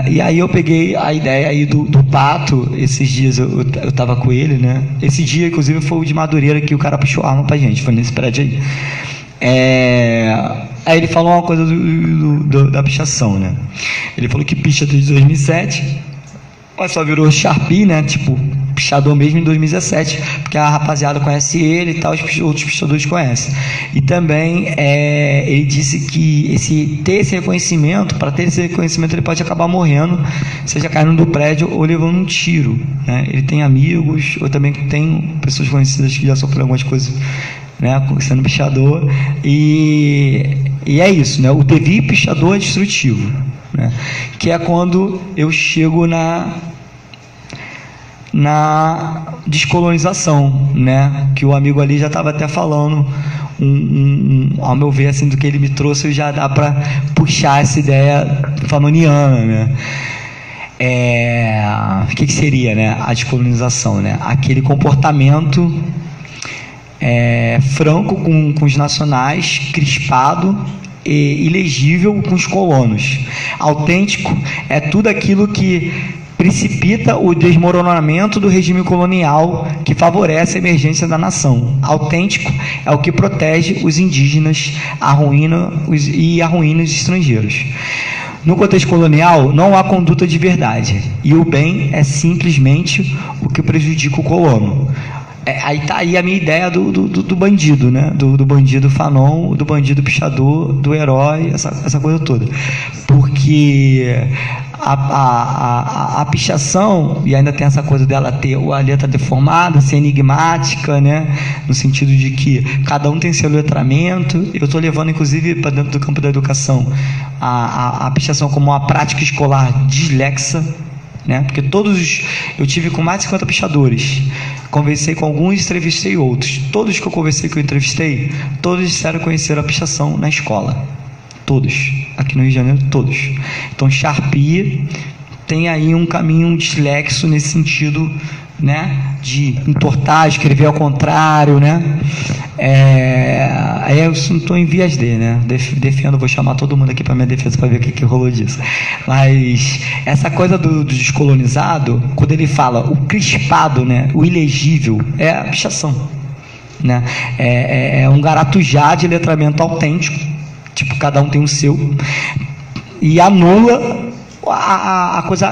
e aí eu peguei a ideia aí do Pato. Esses dias eu estava com ele, né? Esse dia, inclusive, foi o de Madureira que o cara puxou arma pra gente, foi nesse prédio aí. Aí ele falou uma coisa da pichação, né? Ele falou que picha desde 2007, mas só virou Sharpie, né? Tipo, pichador mesmo em 2017, porque a rapaziada conhece ele e tal, os outros pichadores conhecem. E também ele disse que ter esse reconhecimento, para ter esse reconhecimento, ele pode acabar morrendo, seja caindo do prédio ou levando um tiro, né? Ele tem amigos, ou também tem pessoas conhecidas que já sofreram algumas coisas, né, sendo pichador, e é isso, né? O devir pichador é destrutivo, né? Que é quando eu chego na descolonização, né? Que o amigo ali já estava até falando, ao meu ver, assim, do que ele me trouxe, já dá para puxar essa ideia fanoniana, né? O que seria, né, a descolonização, né? Aquele comportamento franco com os nacionais, crispado e ilegível com os colonos. Autêntico é tudo aquilo que precipita o desmoronamento do regime colonial que favorece a emergência da nação. Autêntico é o que protege os indígenas e arruína os estrangeiros. No contexto colonial, não há conduta de verdade, e o bem é simplesmente o que prejudica o colono. Aí está aí a minha ideia do bandido, né? Do bandido fanon, do bandido pichador, do herói, essa coisa toda. Porque a pichação, e ainda tem essa coisa dela ter a letra deformada, ser enigmática, né? No sentido de que cada um tem seu letramento. Eu estou levando, inclusive, para dentro do campo da educação, a pichação como uma prática escolar dislexa, né? Porque eu tive com mais de 50 pichadores, conversei com alguns, entrevistei outros. Todos que eu conversei, que eu entrevistei, todos disseram conhecer a pichação na escola. Todos, aqui no Rio de Janeiro, todos. Então, Sharpie tem aí um caminho dislexo nesse sentido, né, de entortar, escrever ao contrário, né? Aí eu estou em vias de, né? Defendo, vou chamar todo mundo aqui para minha defesa para ver o que rolou disso. Mas essa coisa do descolonizado, quando ele fala o crispado, né, o ilegível, é a pichação, né? É um garatujá de letramento autêntico, tipo, cada um tem o seu, e anula a coisa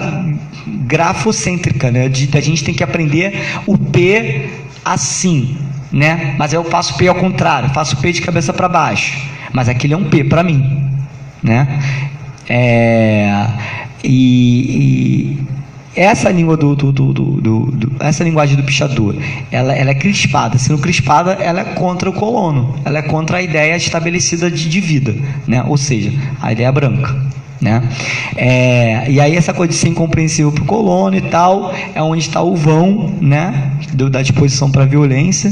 grafocêntrica, né? A gente tem que aprender o P assim, né? Mas eu faço P ao contrário, faço P de cabeça para baixo, mas aquele é um P para mim, né? essa língua essa linguagem do pichador, ela é crispada. Sendo crispada, ela é contra o colono, ela é contra a ideia estabelecida de vida, né? Ou seja, a ideia branca, né? E aí essa coisa de ser incompreensível para o colono e tal, é onde está o vão, né? Da disposição para a violência,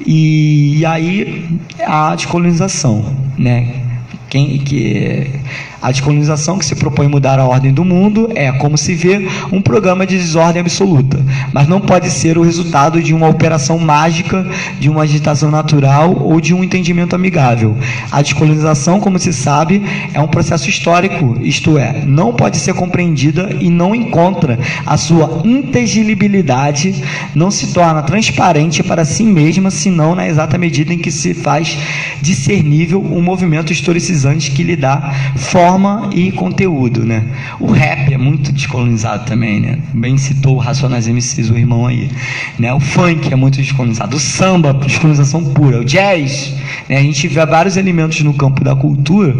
e aí a descolonização, né? A descolonização, que se propõe mudar a ordem do mundo, é, como se vê, um programa de desordem absoluta, mas não pode ser o resultado de uma operação mágica, de uma agitação natural ou de um entendimento amigável. A descolonização, como se sabe, é um processo histórico, isto é, não pode ser compreendida e não encontra a sua inteligibilidade, não se torna transparente para si mesma, senão na exata medida em que se faz discernível um movimento historicizante que lhe dá forma e conteúdo, né? O rap é muito descolonizado também, né? Bem citou o Racionais MCs, o irmão aí, né? O funk é muito descolonizado, o samba, descolonização pura, o jazz, né? A gente vê vários elementos no campo da cultura,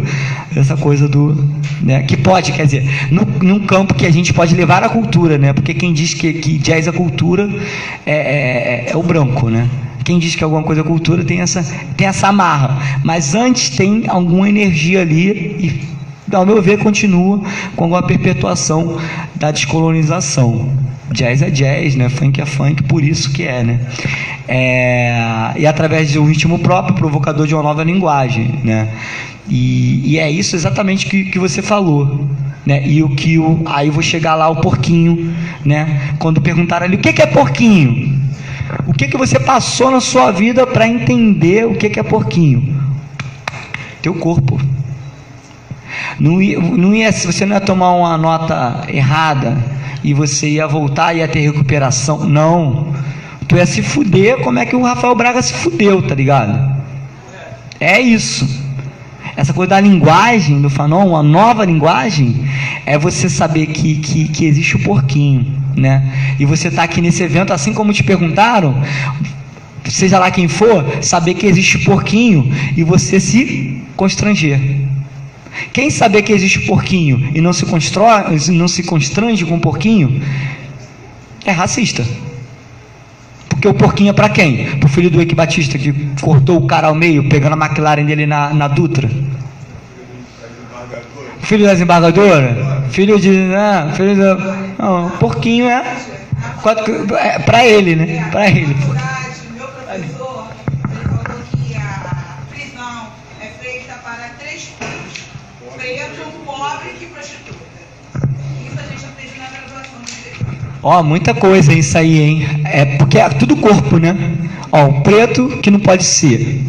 essa coisa do, né? Que pode, quer dizer, num campo que a gente pode levar a cultura, né? Porque quem diz que jazz é cultura é o branco, né? Quem diz que alguma coisa é cultura tem essa amarra, mas antes tem alguma energia ali e, ao meu ver, continua com alguma perpetuação da descolonização. Jazz é jazz, né? Funk é funk, por isso que né? E através de um ritmo próprio, provocador de uma nova linguagem, né? E é isso exatamente que você falou, né? E aí eu vou chegar lá o porquinho, né? Quando perguntaram ali, o que é porquinho? O que você passou na sua vida para entender o que é porquinho? Teu corpo. Se você não ia tomar uma nota errada e você ia voltar e ia ter recuperação, não. Tu ia se fuder, como é que o Rafael Braga se fudeu, tá ligado? É isso. Essa coisa da linguagem do Fanon, uma nova linguagem, é você saber que existe o porquinho, né? E você tá aqui nesse evento, assim como te perguntaram, seja lá quem for, saber que existe o porquinho e você se constranger. Quem saber que existe o porquinho e não se constrange com o porquinho é racista. Porque o porquinho é para quem? Pro filho do Eike Batista, que cortou o cara ao meio, pegando a McLaren dele na Dutra. Filho da desembargadora? Filho de... Não, porquinho é para ele, né? Para ele. Meu professor, ele falou que a prisão é feita para 3 pontos: preto, pobre e prostituta. Isso a gente aprende na graduação de direito. Muita coisa isso aí, hein? É porque é tudo corpo, né? O preto que não pode ser,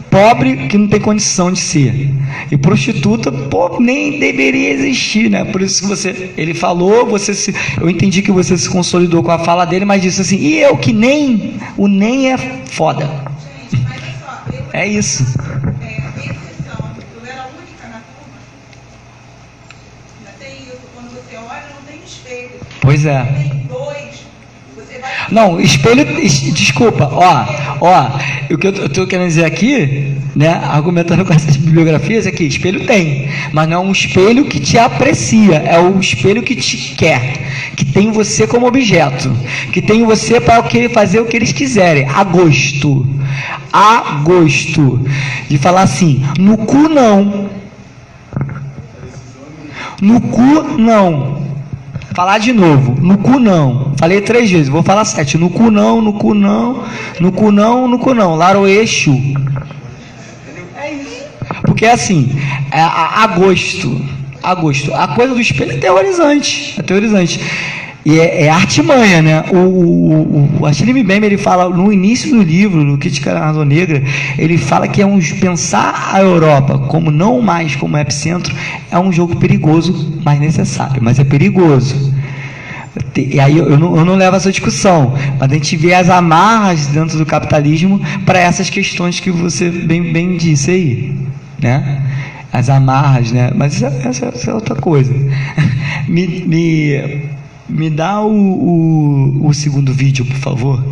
pobre que não tem condição de ser, e prostituta, nem deveria existir, né? Por isso que ele falou, eu entendi que você se consolidou com a fala dele, mas disse assim, e eu que nem, o nem é foda. Gente, mas olha só, é isso. Eu era a única na turma. Ainda tem isso, quando você olha, não tem espelho. Pois é. Tem 2, você vai... Não, espelho, desculpa, o que eu estou querendo dizer aqui, né, argumentando com essas bibliografias, é que espelho tem, mas não é um espelho que te aprecia, é o espelho que te quer, que tem você como objeto, que tem você para fazer o que eles quiserem, a gosto, de falar assim, no cu não, falar de novo, no cu não. Falei 3 vezes, vou falar 7. No cu não, no cu não, no cu não, no cu não. Laroeixo. É isso. Porque assim, a gosto. A coisa do espelho é teorizante. E é artimanha, né? O Achille Mbembe, ele fala no início do livro, no Crítica da Razão Negra, ele fala que pensar a Europa como não mais como epicentro é um jogo perigoso, mas necessário, mas é perigoso. E aí eu não levo essa discussão, mas a gente vê as amarras dentro do capitalismo para essas questões que você bem disse aí, né? As amarras, né? Mas essa é outra coisa. Me dá o segundo vídeo, por favor.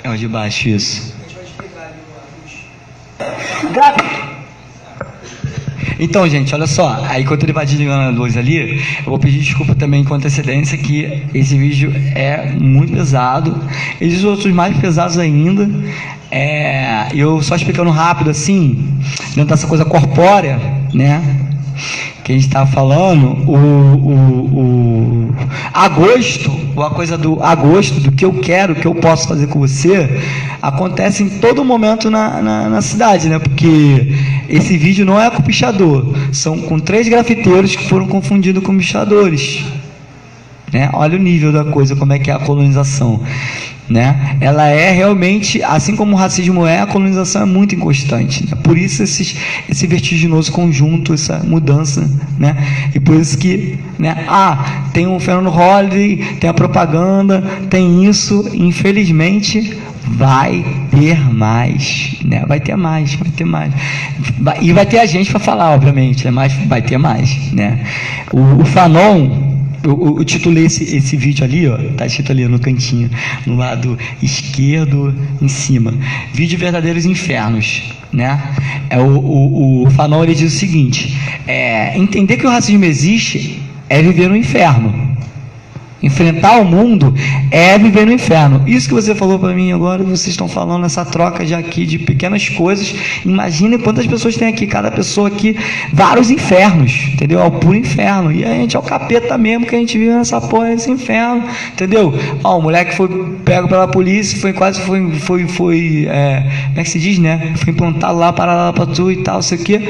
É o de baixo, isso. Então, gente, olha só, aí enquanto ele vai desligando a luz ali, eu vou pedir desculpa também com antecedência que esse vídeo é muito pesado, existem outros mais pesados ainda, eu só explicando rápido assim, dentro dessa coisa corpórea, né, que a gente estava falando, o agosto, ou a coisa do agosto, do que eu quero, o que eu posso fazer com você, acontece em todo momento na cidade, né? Porque esse vídeo não é com pichador, são com 3 grafiteiros que foram confundidos com pichadores, né? Olha o nível da coisa, como é que é a colonização, né? Ela é realmente, assim como o racismo a colonização é muito inconstante, né? Por isso esse vertiginoso conjunto, essa mudança, né? E por isso que, né? Tem o Fernando Holliday, tem a propaganda, tem isso, infelizmente vai ter mais, né? Vai ter mais. E vai ter a gente para falar, obviamente, né? Mas vai ter mais, né? O Fanon, eu titulei esse vídeo ali, ó, tá escrito ali no cantinho, no lado esquerdo, em cima. Vídeo Verdadeiros Infernos, né? O Fanon, ele diz o seguinte: entender que o racismo existe é viver no inferno. Enfrentar o mundo é viver no inferno. Isso que você falou para mim agora, vocês estão falando nessa troca já aqui de pequenas coisas. Imagine quantas pessoas tem aqui, cada pessoa aqui, vários infernos, entendeu? É o puro inferno. E a gente é o capeta mesmo que a gente vive nessa porra desse inferno, entendeu? O moleque foi pego pela polícia, foi como é que se diz, né? Foi implantado lá, para tu e tal, sei o quê.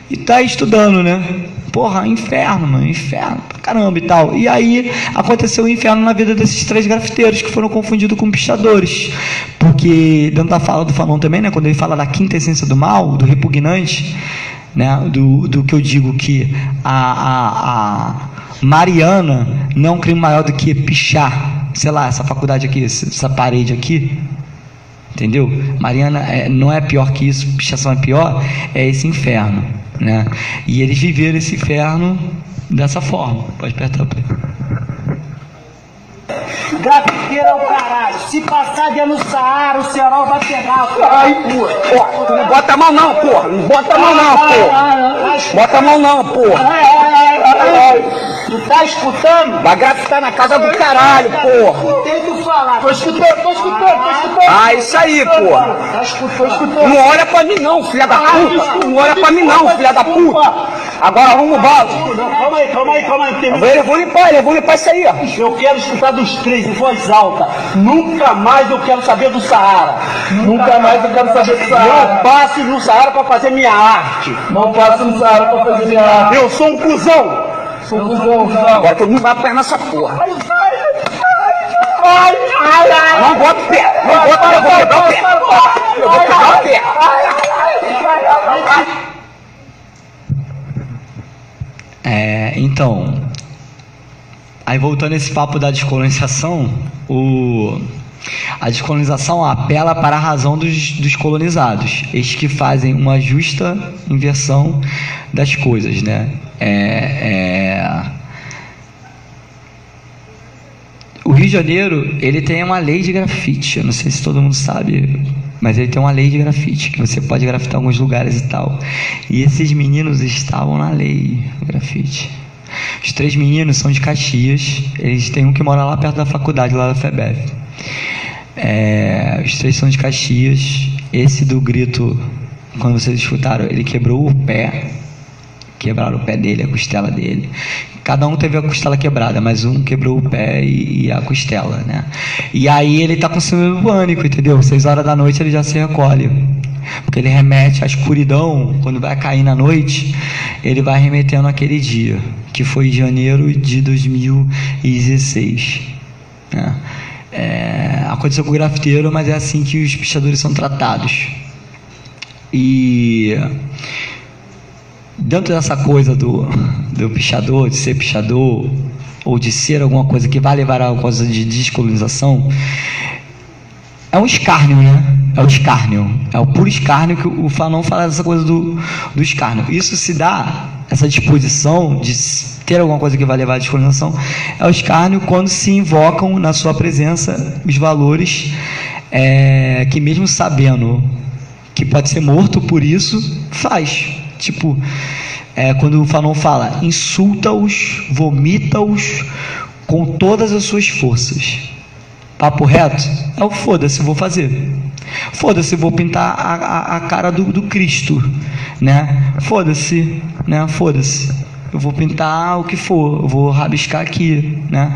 E tá aí estudando, né? Porra, inferno, mano, inferno pra caramba e tal. E aí aconteceu o inferno na vida desses 3 grafiteiros que foram confundidos com pichadores. Porque dentro da fala do Fanon também, né? Quando ele fala da quinta essência do mal, do repugnante, né? Do que eu digo que a Mariana não é um crime maior do que pichar, sei lá, essa faculdade aqui, essa parede aqui. Entendeu? Mariana não é pior que isso, pichação é pior, é esse inferno, né? E eles viveram esse inferno dessa forma. Pode apertar o play. Grafiteiro é o caralho. Se passar dia no Saara, o Serol vai pegar. Ai, porra. Tu não bota a mão não, porra. Não bota a mão não, porra. Bota a mão não, porra. Tu tá escutando? Vai grafitar na casa do caralho, porra. Escutei tu falar. Tô escutando. Isso aí, porra. Tá escutando. Não olha pra mim não, filha da puta. Não olha pra mim não, filha da puta. Agora arruma o balo. Calma aí. Eu vou limpar isso aí, ó. Eu quero escutar dos 3 em voz alta. Nunca mais eu quero saber do Saara. Não passe no Saara pra fazer minha arte. Eu sou um cuzão. Agora todo mundo vai apanhar nessa porra. Ai. Não bota o pé. Eu vou quebrar o pé. Então, aí voltando a esse papo da descolonização, a descolonização apela para a razão dos colonizados, estes que fazem uma justa inversão das coisas, né? O Rio de Janeiro, ele tem uma lei de grafite, eu não sei se todo mundo sabe, mas ele tem uma lei de grafite, que você pode grafitar em alguns lugares e tal. E esses meninos estavam na lei de grafite. Os 3 meninos são de Caxias, eles têm um que mora lá perto da faculdade, lá da FEBEV. Os 3 são de Caxias. Esse do grito, quando vocês escutaram, ele quebrou o pé. Quebraram o pé dele, a costela dele. Cada um teve a costela quebrada, mas um quebrou o pé e a costela, né? E aí ele tá com síndrome do pânico, entendeu? 6 horas da noite ele já se recolhe. Porque ele remete à escuridão, quando vai cair na noite, ele vai remetendo àquele dia, que foi em janeiro de 2016. Né? Aconteceu com o grafiteiro, mas é assim que os pichadores são tratados. E dentro dessa coisa do pichador, de ser pichador, ou de ser alguma coisa que vai levar a alguma coisa de descolonização, é um escárnio, né? É o escárnio, é o puro escárnio que o Fanon fala dessa coisa do escárnio. Isso se dá, essa disposição de ter alguma coisa que vai levar à descolonização, é o escárnio quando se invocam na sua presença os valores que, mesmo sabendo que pode ser morto por isso, faz. Tipo, quando o Fanon fala, insulta-os, vomita-os com todas as suas forças. Papo reto? É o foda-se, vou fazer. Foda-se, vou pintar a cara do Cristo, né? Foda-se, né? Foda-se. Eu vou pintar o que for, eu vou rabiscar aqui, né?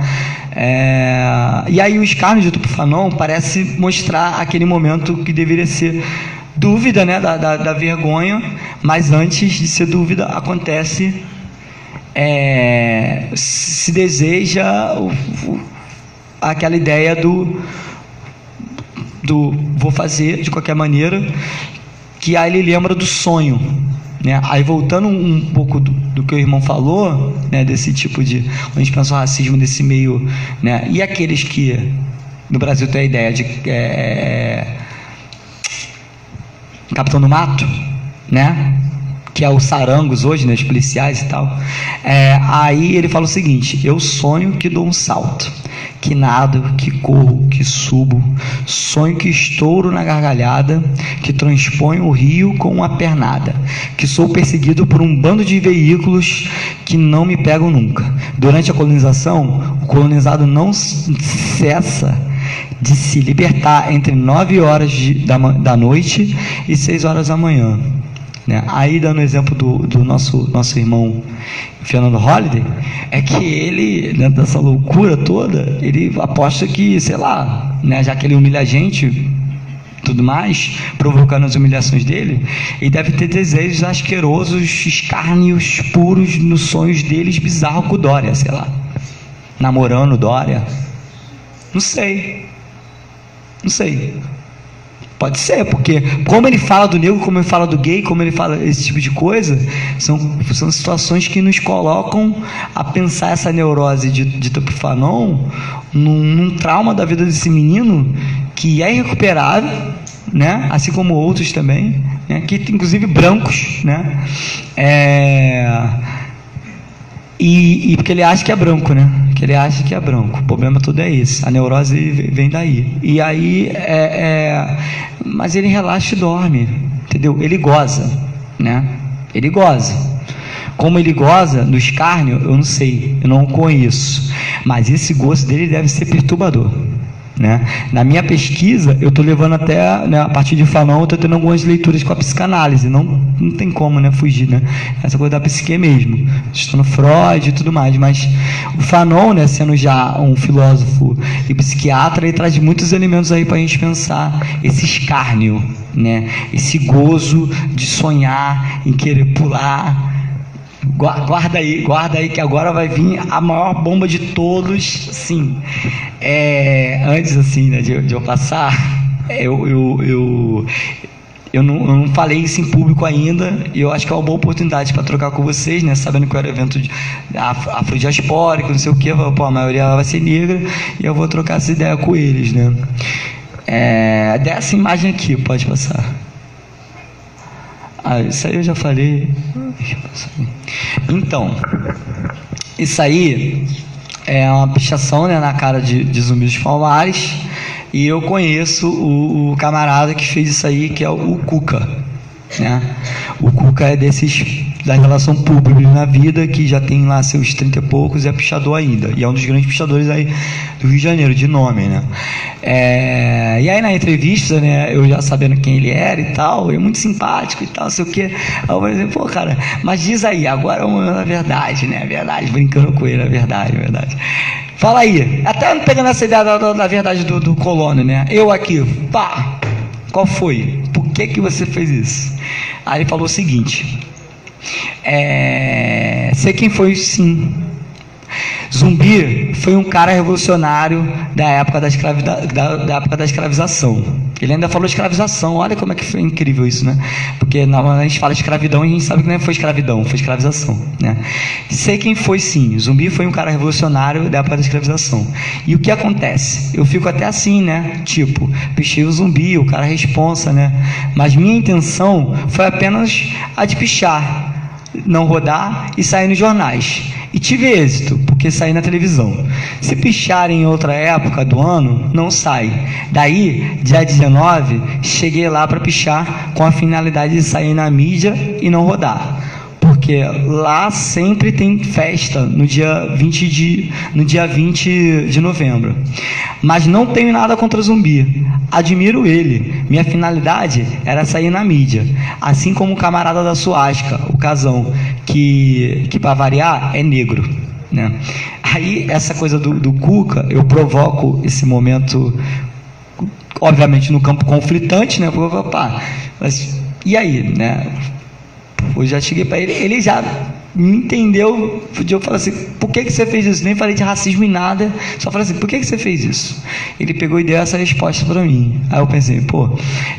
E aí o escárnio dito por Fanon parece mostrar aquele momento que deveria ser dúvida, né? Da vergonha, mas antes de ser dúvida acontece, se deseja aquela ideia do vou fazer de qualquer maneira, que aí ele lembra do sonho, né? Aí voltando um pouco do que o irmão falou, né, desse tipo de, quando a gente pensa o racismo desse meio, né, e aqueles que no Brasil tem a ideia de Capitão do Mato, né, que é o Sarangos hoje, né, os policiais e tal, aí ele fala o seguinte: eu sonho que dou um salto, que nado, que corro, que subo, sonho que estouro na gargalhada, que transponho o rio com uma pernada, que sou perseguido por um bando de veículos que não me pegam nunca. Durante a colonização, o colonizado não cessa de se libertar entre 9 horas da noite e 6 horas da manhã, né? Aí, dando o exemplo do nosso irmão Fernando Holliday, é que ele, dentro dessa loucura toda, ele aposta que, sei lá, né, já que ele humilha a gente, tudo mais, provocando as humilhações dele, ele deve ter desejos asquerosos, escárnios puros nos sonhos deles, bizarro com o Dória, sei lá, namorando o Dória, não sei. Pode ser, porque como ele fala do negro, como ele fala do gay, como ele fala esse tipo de coisa, são situações que nos colocam a pensar essa neurose dita por Fanon num trauma da vida desse menino que é irrecuperável, né? Assim como outros também, né? Que inclusive brancos, né? E porque ele acha que é branco, né? Que ele acha que é branco. O problema todo é esse. A neurose vem daí. E aí, mas ele relaxa e dorme, entendeu? Ele goza, né? Ele goza. Como ele goza no escárnio, eu não sei, eu não o conheço. Mas esse gosto dele deve ser perturbador, né? Na minha pesquisa, eu estou levando até, né, a partir de Fanon, eu estou tendo algumas leituras com a psicanálise, não tem como, né, fugir, né, essa coisa da psique mesmo, estou no Freud e tudo mais, mas o Fanon, né, sendo já um filósofo e psiquiatra, ele traz muitos elementos aí para a gente pensar esse escárnio, né, esse gozo de sonhar em querer pular. Guarda aí que agora vai vir a maior bomba de todos, sim. Antes assim, né, de eu passar, eu não falei isso em público ainda, e eu acho que é uma boa oportunidade para trocar com vocês, né, sabendo que eu era evento afrodiaspórico, não sei o que, a maioria vai ser negra, e eu vou trocar essa ideia com eles, né. Dessa imagem aqui, pode passar. Isso aí eu já falei. Então, isso aí é uma pichação, né, na cara de Zumbi dos Palmares. E eu conheço o camarada que fez isso aí, que é o Cuca, né? O Cuca é desses da relação pública na vida, que já tem lá seus 30 e poucos e é pichador ainda, e é um dos grandes pichadores aí do Rio de Janeiro, de nome, né? E aí na entrevista, né, eu já sabendo quem ele era e tal, ele é muito simpático e tal, sei o que, aí eu falei assim, pô, cara, mas diz aí, agora a verdade, né, a verdade, brincando com ele, a verdade. Fala aí, até pegando essa ideia da verdade do colono, né, eu aqui, pá, qual foi? Por que você fez isso? Aí ele falou o seguinte: sei quem foi, sim. Zumbi foi um cara revolucionário da época da escravização. Ele ainda falou escravização, olha como é que foi incrível isso, né? Porque normalmente a gente fala escravidão e a gente sabe que não foi escravidão, foi escravização, né? Sei quem foi, sim. Zumbi foi um cara revolucionário da época da escravização. E o que acontece? Eu fico até assim, né? Tipo, pichei o Zumbi, o cara responsa, né? Mas minha intenção foi apenas a de pichar, não rodar e sair nos jornais. E tive êxito, porque saí na televisão. Se picharem em outra época do ano, não sai. Daí, dia 19, cheguei lá para pichar com a finalidade de sair na mídia e não rodar. Porque lá sempre tem festa no dia 20 de novembro. Mas não tenho nada contra Zumbi. Admiro ele. Minha finalidade era sair na mídia. Assim como o camarada da Suasca, o Casão, que para variar é negro, né? Aí essa coisa do Cuca, eu provoco esse momento, obviamente no campo conflitante, né? Mas e aí, né? Eu já cheguei para ele já me entendeu. Eu falei assim, por que você fez isso? Nem falei de racismo e nada, só falei assim, por que você fez isso? Ele pegou e deu essa resposta para mim. Aí eu pensei,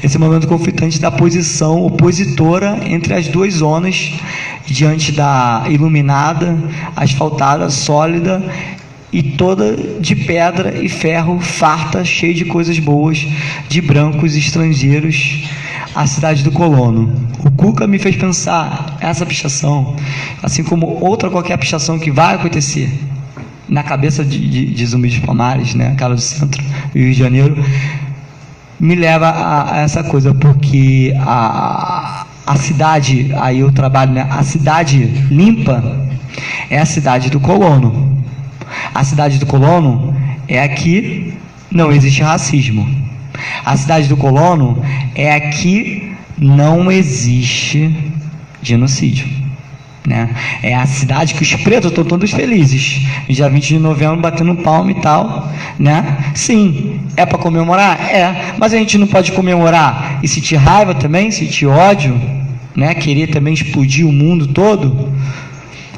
esse momento conflitante da posição opositora entre as duas zonas, diante da iluminada, asfaltada, sólida e toda de pedra e ferro, farta, cheia de coisas boas, de brancos estrangeiros, a cidade do colono. O Cuca me fez pensar essa pichação, assim como outra qualquer pichação que vai acontecer na cabeça de Zumbi dos Palmares, né, aquela do centro do Rio de Janeiro, me leva a essa coisa, porque a cidade, aí eu trabalho, né, a cidade limpa é a cidade do colono. A cidade do colono é a que não existe racismo. A cidade do colono é a que não existe genocídio, né? É a cidade que os pretos estão todos felizes. Dia 20 de novembro batendo palma e tal, né? Sim, é para comemorar? É, mas a gente não pode comemorar e sentir raiva também, sentir ódio, né? Querer também explodir o mundo todo.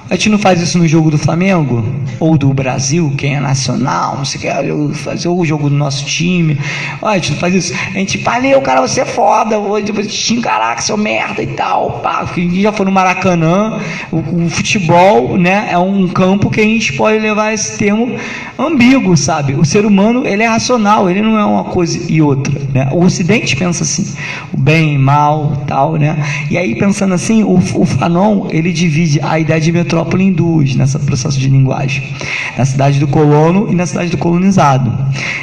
A gente não faz isso no jogo do Flamengo ou do Brasil, quem é nacional, não sei o que, fazer o jogo do nosso time. A gente não faz isso. A gente, valeu, cara, você é foda, hoje te encarar, seu merda e tal. Pá. Quem já foi no Maracanã, o futebol, né, é um campo que a gente pode levar esse termo ambíguo, sabe? O ser humano, ele é racional, ele não é uma coisa e outra, né? O Ocidente pensa assim, o bem, mal, tal, né? E aí, pensando assim, o Fanon, ele divide a ideia de metrópole em duas, nesse processo de linguagem, na cidade do colono e na cidade do colonizado.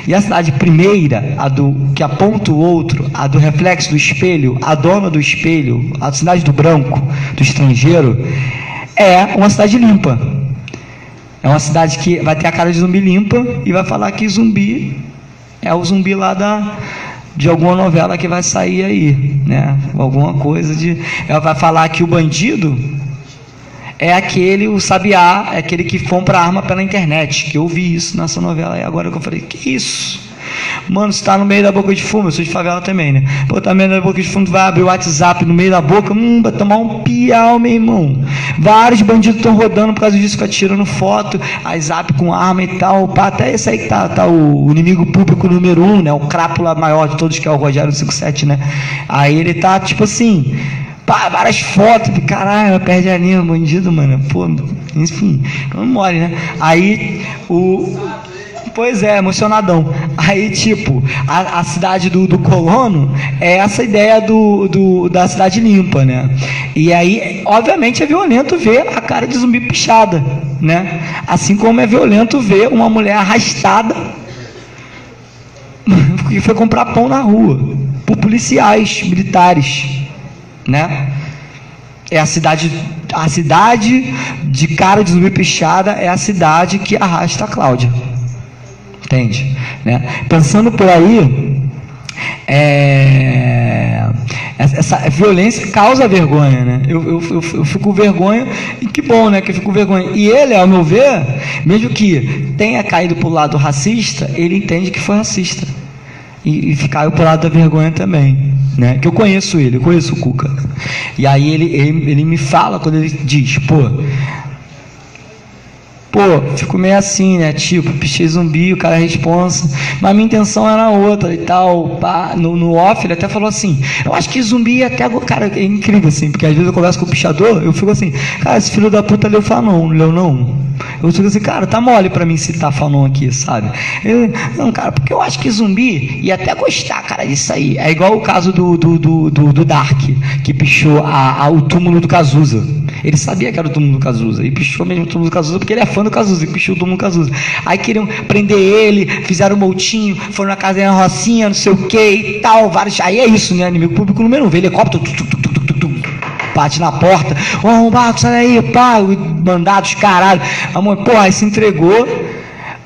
E a cidade primeira, a do que aponta o outro, a do reflexo do espelho, a dona do espelho, a cidade do branco, do estrangeiro, é uma cidade limpa. É uma cidade que vai ter a cara de zumbi limpa e vai falar que zumbi é o zumbi lá de alguma novela que vai sair aí, né? Alguma coisa de... Ela vai falar que o bandido é aquele, o sabiá, é aquele que compra arma pela internet, que eu vi isso nessa novela aí agora, que eu falei, que isso? Mano, você tá no meio da boca de fumo, eu sou de favela também, né? Pô, tá no meio da boca de fumo, tu vai abrir o WhatsApp no meio da boca, vai tomar um piau, meu irmão. Vários bandidos estão rodando por causa disso, fica tirando foto, aí zap com arma e tal, pá, até esse aí que tá o inimigo público número 1, né? O crápula maior de todos, que é o Rogério 57, né? Aí ele tá, tipo assim... Pá, várias fotos, caralho, perde a linha, bandido, mano, pô, enfim, não mole, né? Aí, pois é, emocionadão. Aí, tipo, a cidade do colono é essa ideia da cidade limpa, né? E aí, obviamente, é violento ver a cara de zumbi pichada, né? Assim como é violento ver uma mulher arrastada que foi comprar pão na rua por policiais militares, né? É a cidade de cara de zumbi pichada é a cidade que arrasta a Cláudia, entende? Né? Pensando por aí, essa violência causa vergonha, né? Eu fico com vergonha, e que bom, né? Que eu fico com vergonha. E ele, ao meu ver, mesmo que tenha caído para o lado racista, ele entende que foi racista. E caiu para o lado da vergonha também, né? Que eu conheço ele, eu conheço o Cuca. E aí ele me fala quando ele diz, fico meio assim, né? Tipo, pichei zumbi, o cara responsa, mas minha intenção era outra e tal. Pá. No off, ele até falou assim: eu acho que zumbi até. Cara, é incrível assim, porque às vezes eu converso com o pichador, eu fico assim: cara, esse filho da puta leu Fanon, não leu não? Eu fico assim, cara, tá mole pra mim citar Fanon aqui, sabe? Não, cara, porque eu acho que zumbi ia até gostar, cara, disso aí. É igual o caso do Dark, que pichou o túmulo do Cazuza. Ele sabia que era o túmulo do Cazuza, e pichou mesmo o túmulo do Cazuza, porque ele é fã do Cazuza, e pichou o túmulo do Cazuza. Aí queriam prender ele, fizeram um multinho, foram na casa da Rocinha, não sei o que e tal, vários. Aí é isso, né? Inimigo público número 1, vê helicóptero, bate na porta, ô arrombado, sai daí, pá, mandados, caralho. A mãe, pô, aí se entregou,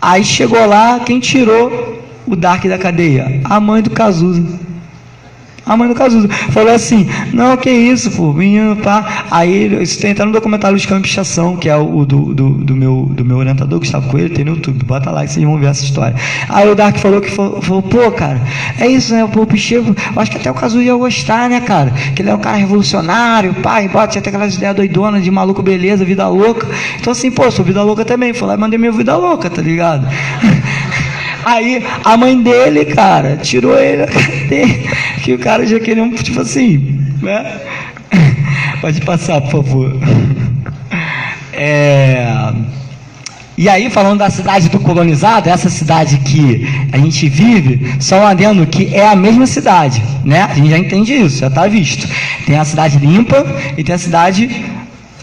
aí chegou lá, quem tirou o Dark da cadeia? A mãe do Cazuza. A mãe do Cazuza falou assim, não, que isso, pô, menino, pá. Aí, isso tem até no documentário de Pichação, que é o do meu orientador, Gustavo Coelho, tem no YouTube, bota lá e vocês vão ver essa história. Aí o Dark falou, pô, cara, é isso, né, pô, o Picheiro, eu acho que até o Cazuza ia gostar, né, cara, que ele é um cara revolucionário, pá, e bota, tinha até aquelas ideias doidonas de maluco, beleza, vida louca. Então assim, pô, sou vida louca também, fui lá e mandei minha vida louca, tá ligado? Aí a mãe dele, cara, tirou ele da cadeia, que o cara já queria, tipo assim, né? Pode passar, por favor. E aí, falando da cidade do colonizado, essa cidade que a gente vive, só um adendo que é a mesma cidade, né? A gente já entende isso, já está visto. Tem a cidade limpa e tem a cidade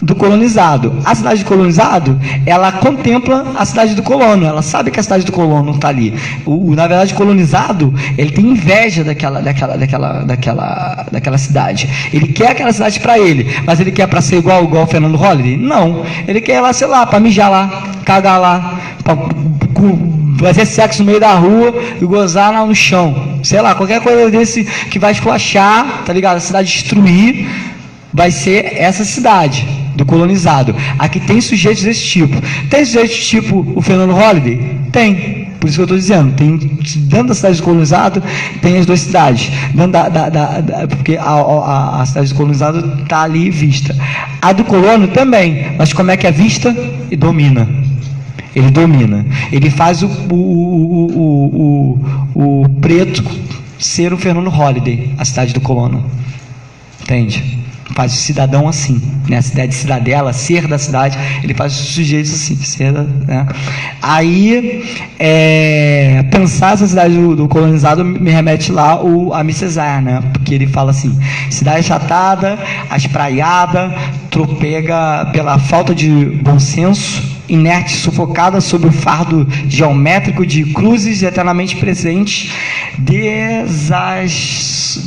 do colonizado. A cidade do colonizado, ela contempla a cidade do colono, ela sabe que a cidade do colono está ali. Na verdade, o colonizado, ele tem inveja daquela cidade. Ele quer aquela cidade para ele, mas ele quer para ser igual o Fernando Holliday? Não. Ele quer lá, sei lá, para mijar lá, cagar lá, para fazer sexo no meio da rua e gozar lá no chão. Sei lá, qualquer coisa desse que vai esculachar, tá ligado? A cidade destruir, vai ser essa cidade do colonizado. Aqui tem sujeitos desse tipo. Tem sujeitos tipo o Fernando Holliday? Tem. Por isso que eu estou dizendo. Tem, dentro da cidade do colonizado, tem as duas cidades. Porque a cidade do colonizado está ali vista. A do colono também. Mas como é que é vista? E domina. Ele domina. Ele faz o preto ser o Fernando Holliday, a cidade do colono. Entende? Faz o cidadão assim, né? A cidade de cidadela, ser da cidade, ele faz os sujeitos assim, ser, né? Aí, pensar essa cidade do colonizado me remete lá a César, né? Porque ele fala assim, cidade achatada, espraiada, tropega pela falta de bom senso, inerte, sufocada sob o fardo geométrico de cruzes eternamente presentes,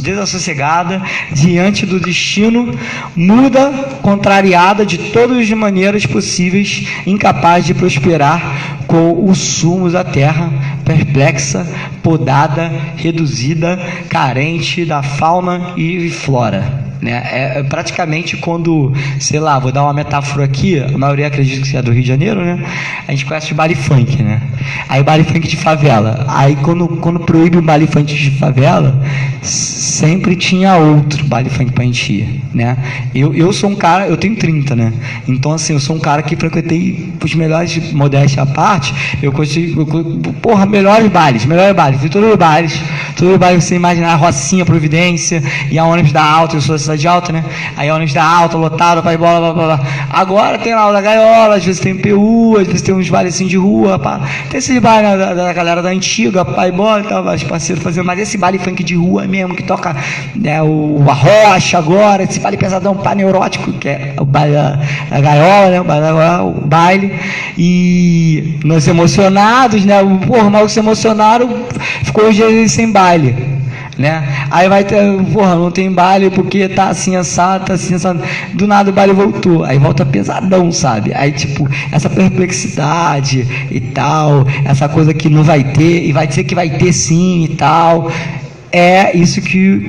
desassossegada diante do destino, muda, contrariada de todas as maneiras possíveis, incapaz de prosperar com os sumos da terra, perplexa, podada, reduzida, carente da fauna e flora. Né? Praticamente quando, sei lá, vou dar uma metáfora aqui, a maioria acredita que é do Rio de Janeiro, né? A gente conhece o baile funk, né? Aí baile funk de favela. Aí quando proíbe o baile funk de favela, sempre tinha outro baile funk pra gente ir, né? Eu sou um cara, eu tenho 30, né? Então assim, eu sou um cara que frequentei os melhores, modéstia à parte, eu consigo, porra, melhores bailes, fui todos os bailes você imaginar, Rocinha, Providência, e a ônibus da Alta, eu sou da cidade alta, né? Aí a ônibus da Alta, lotado, vai bola, blá, blá, blá. Agora tem lá o da Gaiola, às vezes tem PU, às vezes tem uns bailes assim de rua, pá. Tem esses bailes da galera da antiga, pai bola e tal, os parceiros fazendo, mas esse baile funk de rua mesmo, que toca, né, a rocha agora, esse baile pesadão, pá, neurótico, que é o baile da Gaiola, né? O baile, e nós emocionados, né? Porra, mas se emocionaram, ficou um dia sem baile. Né? Aí vai ter, porra, não tem baile porque tá assim assado, do nada o baile voltou, aí volta pesadão, sabe? Aí tipo, essa perplexidade e tal, essa coisa que não vai ter, e vai dizer que vai ter sim e tal, é isso que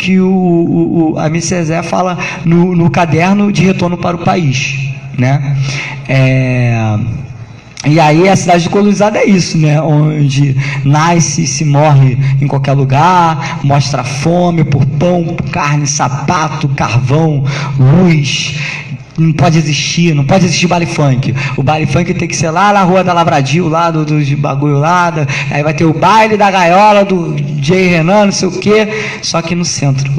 a Miss César fala no caderno de retorno para o país, né? E aí a cidade colonizada é isso, né? Onde nasce, se morre em qualquer lugar, mostra fome por pão, por carne, sapato, carvão, luz. Não pode existir baile funk. O baile funk tem que ser lá na rua da Lavradio, lá do bagulho lá, aí vai ter o baile da Gaiola, do J. Renan, não sei o que, só que no centro.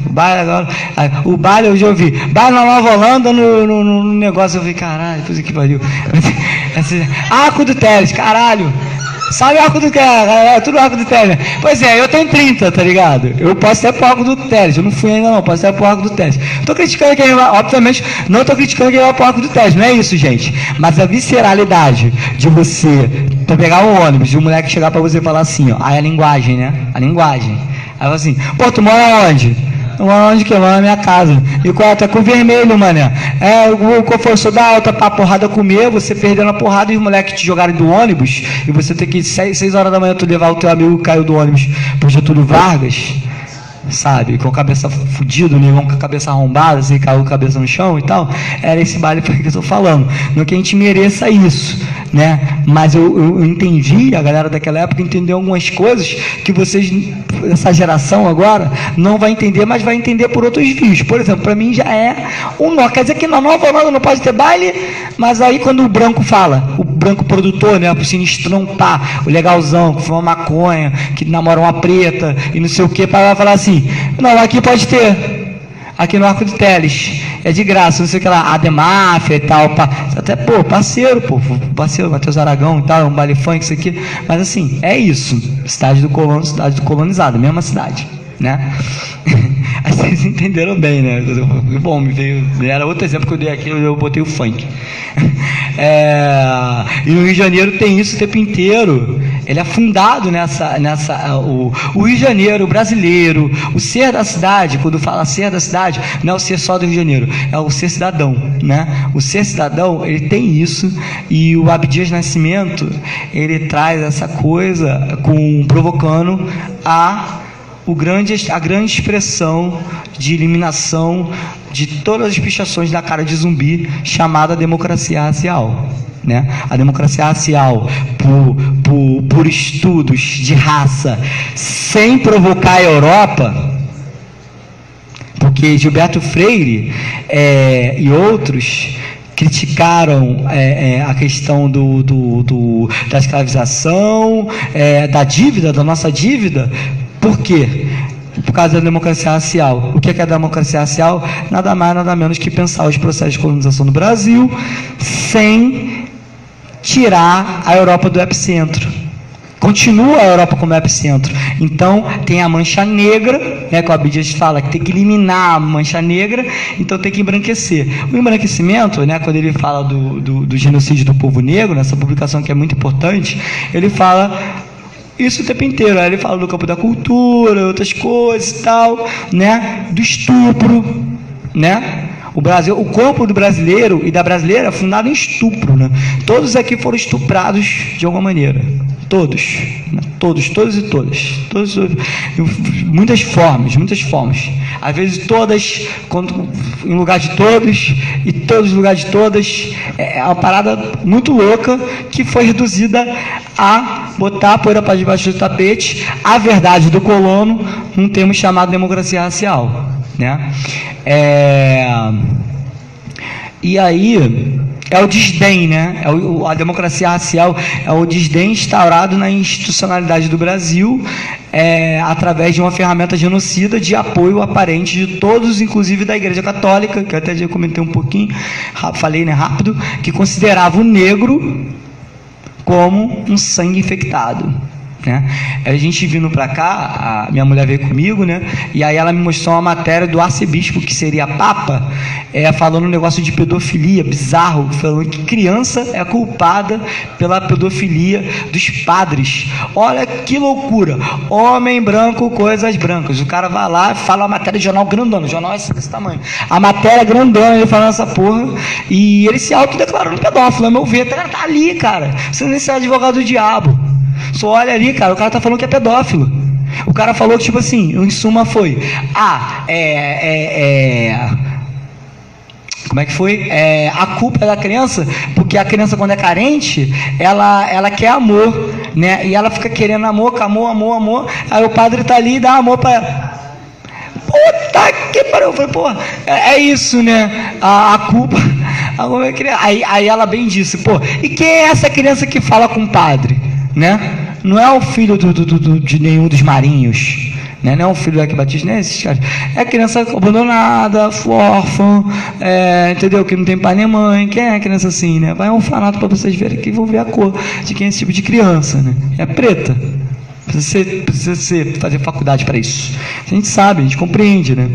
O baile eu já ouvi, baile na Nova Holanda, no negócio, eu vi, caralho, coisa que pariu. Arco do Teles, caralho. Sabe o Arco do Teles? Tudo Arco do Teles. Pois é, eu tenho 30, tá ligado? Eu posso ser pro Arco do Teles. Eu não fui ainda não, posso ser pro Arco do Teles. Tô criticando quem vai, obviamente, não tô criticando quem vai pro Arco do Teles, não é isso, gente. Mas a visceralidade de você pegar um ônibus, de um moleque chegar pra você e falar assim, ó, aí a linguagem, né? A linguagem. Aí fala assim, pô, tu mora onde? Onde que eu moro? Na minha casa. E qual tá com vermelho, mané? Qual foi o seu da alta pra porrada comer, você perdendo a porrada e os moleques te jogarem do ônibus, e você ter que 6 horas da manhã tu levar o teu amigo que caiu do ônibus pro Getúlio Vargas, sabe, com a cabeça fudida, o negão com a cabeça arrombada, assim, caiu com a cabeça no chão e tal. Era esse baile que eu estou falando. Não que a gente mereça isso, né? Mas eu entendi, a galera daquela época entendeu algumas coisas que vocês, essa geração agora, não vai entender, mas vai entender por outros vios. Por exemplo, para mim já é um nó. Quer dizer que na Nova Holanda não pode ter baile, mas aí quando o branco fala, o branco produtor, né, o sinistrão, pá, o legalzão, que fuma maconha, que namora uma preta e não sei o que, para falar assim, não, aqui pode ter, aqui no Arco de Teles, é de graça, não sei o que lá, Ademáfia e tal, pá. Até, parceiro, Matheus Aragão e tal, um baile funk, isso aqui, mas assim, é isso, cidade do colonizado, mesma cidade, né? Aí vocês entenderam bem, né? Bom, era outro exemplo que eu dei aqui, eu botei o funk. E no Rio de Janeiro tem isso o tempo inteiro. Ele é fundado o Rio de Janeiro, o brasileiro, o ser da cidade. Quando fala ser da cidade, não é o ser só do Rio de Janeiro, é o ser cidadão, né? O ser cidadão, ele tem isso, e o Abdias Nascimento, ele traz essa coisa provocando a grande expressão de eliminação de todas as pichações da cara de zumbi, chamada democracia racial, né? A democracia racial por estudos de raça, sem provocar a Europa, porque Gilberto Freire e outros criticaram a questão da escravização, da nossa dívida. Por quê? Por causa da democracia racial. O que é a democracia racial? Nada mais, nada menos que pensar os processos de colonização do Brasil sem tirar a Europa do epicentro. Continua a Europa como epicentro. Então, tem a mancha negra, né, que o Abdias fala que tem que eliminar a mancha negra, então tem que embranquecer. O embranquecimento, né, quando ele fala do genocídio do povo negro, nessa publicação que é muito importante, ele fala isso o tempo inteiro. Aí ele fala do campo da cultura, outras coisas e tal, né, do estupro, né? O corpo do brasileiro e da brasileira é fundado em estupro, né? Todos aqui foram estuprados de alguma maneira. Todos, né? Todos e todas. Muitas formas. Às vezes todas, em lugar de todos, e todos em lugar de todas. É uma parada muito louca que foi reduzida a botar a poeira para debaixo do tapete a verdade do colono num termo chamado democracia racial, né? E aí é o desdém, né? A democracia racial é o desdém instaurado na institucionalidade do Brasil, através de uma ferramenta genocida de apoio aparente de todos, inclusive da Igreja Católica, que eu até já comentei um pouquinho, falei, né, rápido, que considerava o negro como um sangue infectado, né? A gente vindo para cá, a minha mulher veio comigo, né? E aí ela me mostrou uma matéria do arcebispo, que seria papa, falando um negócio de pedofilia bizarro, falando que criança é culpada pela pedofilia dos padres. Olha que loucura! Homem branco, coisas brancas. O cara vai lá, fala uma matéria de jornal grandona, jornal desse tamanho. A matéria grandona, ele falando essa porra, e ele se autodeclarando pedófilo, a meu ver. O cara tá ali, cara. Você nem é advogado do diabo. Só olha ali, cara, o cara tá falando que é pedófilo. O cara falou que, tipo assim, em suma foi, como é que foi? A culpa é da criança, porque a criança, quando é carente, ela quer amor, né? E ela fica querendo amor, aí o padre tá ali e dá amor pra ela. Puta que pariu! Eu falei, pô, é isso, né? A culpa. Aí ela bem disse, pô, e quem é essa criança que fala com o padre? Né? Não é o filho de nenhum dos marinhos, né? Não é o filho do Eike Batista, nem esses caras. É criança abandonada, órfã, entendeu? Que não tem pai nem mãe. Quem é criança assim, né? Vai a um orfanato para vocês verem que vão ver a cor de quem é esse tipo de criança, né? É preta. Precisa fazer faculdade para isso. A gente sabe, a gente compreende, né?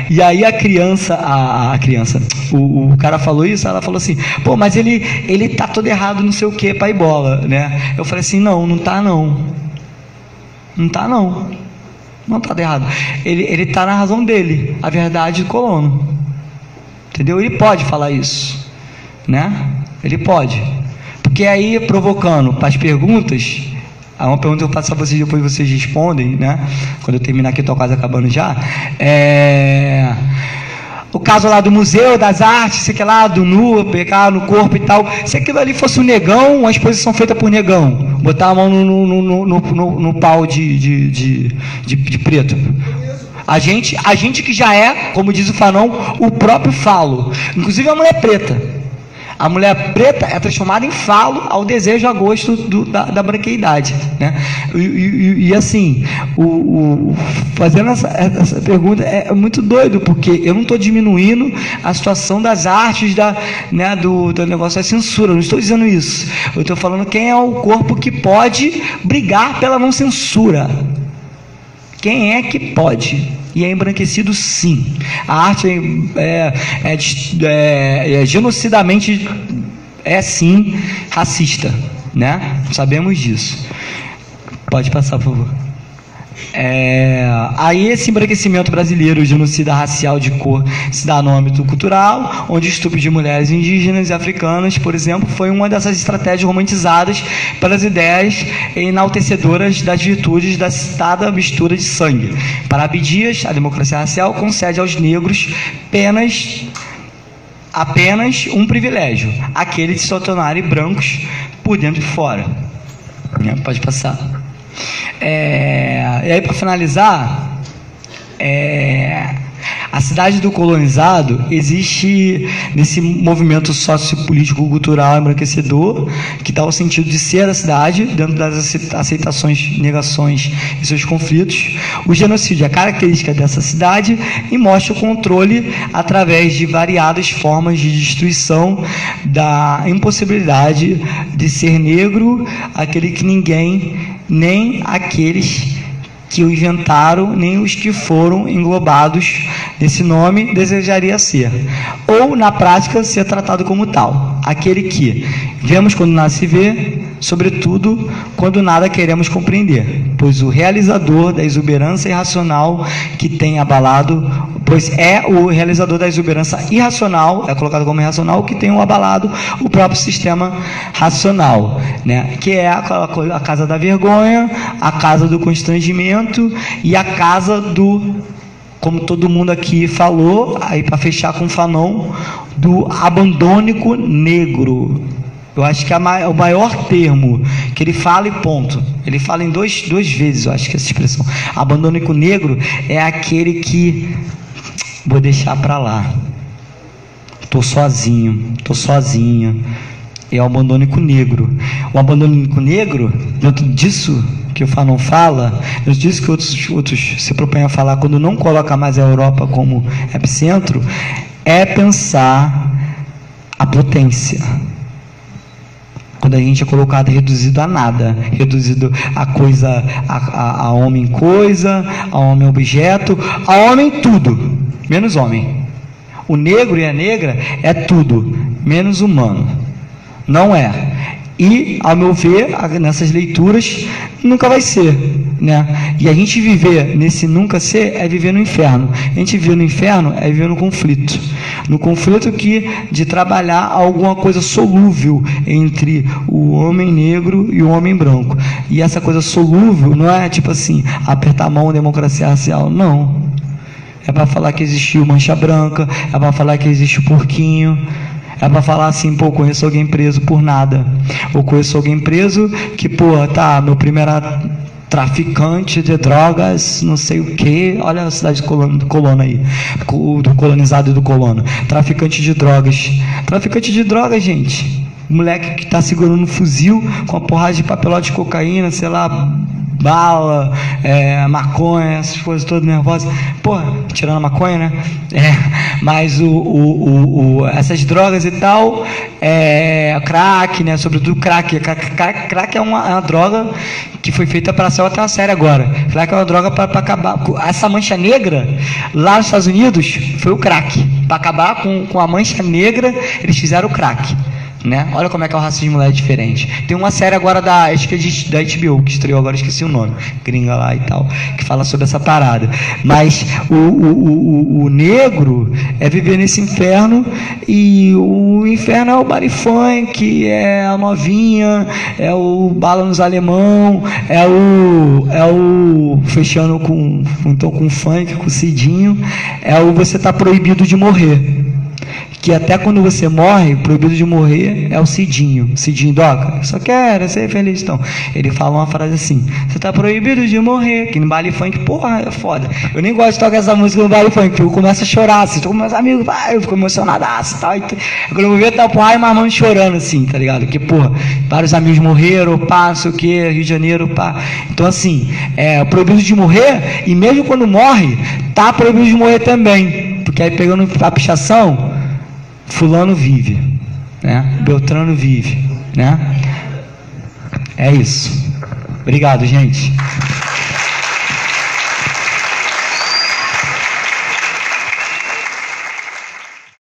E aí a criança, o cara falou isso, ela falou assim, pô, mas ele tá todo errado, não sei o que, pai bola, né? Eu falei assim, não tá não. Não tá não. Não está errado. Ele está na razão dele, a verdade do colono. Entendeu? Ele pode falar isso, né? Ele pode. Porque aí, provocando para as perguntas, há uma pergunta que eu faço a vocês, depois vocês respondem, né? Quando eu terminar aqui, estou quase acabando já. O caso lá do Museu das Artes, sei que lá, do nu, pegar no corpo e tal. Se aquilo ali fosse um negão, uma exposição feita por negão, botar a mão no pau de preto. A gente que já é, como diz o Fanon, o próprio falo. Inclusive a mulher preta. A mulher preta é transformada em falo ao desejo, a gosto da branqueidade, né? E assim, fazendo essa pergunta é muito doido, porque eu não estou diminuindo a situação das artes, do negócio da censura, eu não estou dizendo isso. Eu estou falando quem é o corpo que pode brigar pela não censura. Quem é que pode? E é embranquecido, sim. A arte é genocidamente, sim, racista, né? Sabemos disso. Pode passar, por favor. Aí esse embranquecimento brasileiro, o genocídio racial de cor, se dá no âmbito cultural, onde o estupro de mulheres indígenas e africanas, por exemplo, foi uma dessas estratégias romantizadas pelas ideias enaltecedoras das virtudes da citada mistura de sangue. Para Abdias, a democracia racial concede aos negros apenas um privilégio, aquele de se tornarem brancos por dentro e fora. Pode passar. E aí, para finalizar, a cidade do colonizado existe nesse movimento sociopolítico cultural embranquecedor, que dá o sentido de ser a cidade, dentro das aceitações, negações e seus conflitos. O genocídio é a característica dessa cidade e mostra o controle através de variadas formas de destruição da impossibilidade de ser negro, aquele que ninguém, nem aqueles que o inventaram, nem os que foram englobados nesse nome desejaria ser, ou na prática ser tratado como tal, aquele que vemos quando nada se vê, sobretudo quando nada queremos compreender, pois o realizador da exuberância irracional que tem abalado, pois é o realizador da exuberância irracional, é colocado como irracional, que tem abalado o próprio sistema racional, né? Que é a casa da vergonha, a casa do constrangimento e a casa do, como todo mundo aqui falou, aí para fechar com o Fanon, do abandônico negro. Eu acho que o maior termo que ele fala e ponto. Ele fala em duas vezes, eu acho que essa expressão. Abandônico negro é aquele que vou deixar para lá. Tô sozinho, tô sozinha. É o abandônico negro. O abandônico negro, dentro disso que o Fanon fala, dentro disso que outros se propõem a falar, quando não coloca mais a Europa como epicentro, é pensar a potência. Quando a gente é colocado reduzido a nada, reduzido a coisa, a homem coisa, a homem objeto, a homem tudo, menos homem. O negro e a negra é tudo, menos humano. Não é. E, ao meu ver, nessas leituras, nunca vai ser, né? E a gente viver nesse nunca ser é viver no inferno. A gente viver no inferno é viver no conflito. No conflito de trabalhar alguma coisa solúvel entre o homem negro e o homem branco. E essa coisa solúvel não é tipo assim, apertar a mão, democracia racial. Não. É para falar que existiu mancha branca, é para falar que existe o porquinho. É para falar assim, pô, conheço alguém preso por nada. Ou conheço alguém preso que, pô, tá, meu primeiro traficante de drogas, não sei o que. Olha a cidade do colono aí. Do colonizado e do colono. Traficante de drogas. Traficante de drogas, gente. Moleque que tá segurando um fuzil com uma porrada de papelote de cocaína, sei lá, bala, maconha, essas coisas todas nervosas. Porra, tirando a maconha, né? Mas essas drogas e tal, crack, né? Sobretudo crack. Crack é uma droga que foi feita para ser outra série agora. Crack é uma droga para acabar. Essa mancha negra, lá nos Estados Unidos, foi o crack. Para acabar com a mancha negra, eles fizeram o crack. né? Olha como é que o racismo lá é diferente. Tem uma série agora acho que é da HBO, que estreou agora, esqueci o nome, gringa lá e tal, que fala sobre essa parada. Mas o negro é viver nesse inferno, e o inferno é o body funk, é a novinha, é o bala nos alemão, é o fechando com funk, com cidinho, é o você tá proibido de morrer. Que até quando você morre, proibido de morrer é o Cidinho. Cidinho Doca, só quero ser feliz. Então, ele fala uma frase assim: você tá proibido de morrer. Que no baile funk, porra, é foda. Eu nem gosto de tocar essa música no baile funk, porque eu começo a chorar, assim, tô com meus amigos, eu fico emocionadaço e tal. Quando eu ver, tá porra, e mamãe chorando, assim, tá ligado? Porque, porra, vários amigos morreram, pá, não sei o que, Rio de Janeiro, pá. Então, assim, é proibido de morrer, e mesmo quando morre, tá proibido de morrer também. Porque aí, pegando a pichação, fulano vive, né? Beltrano vive, né? É isso. Obrigado, gente.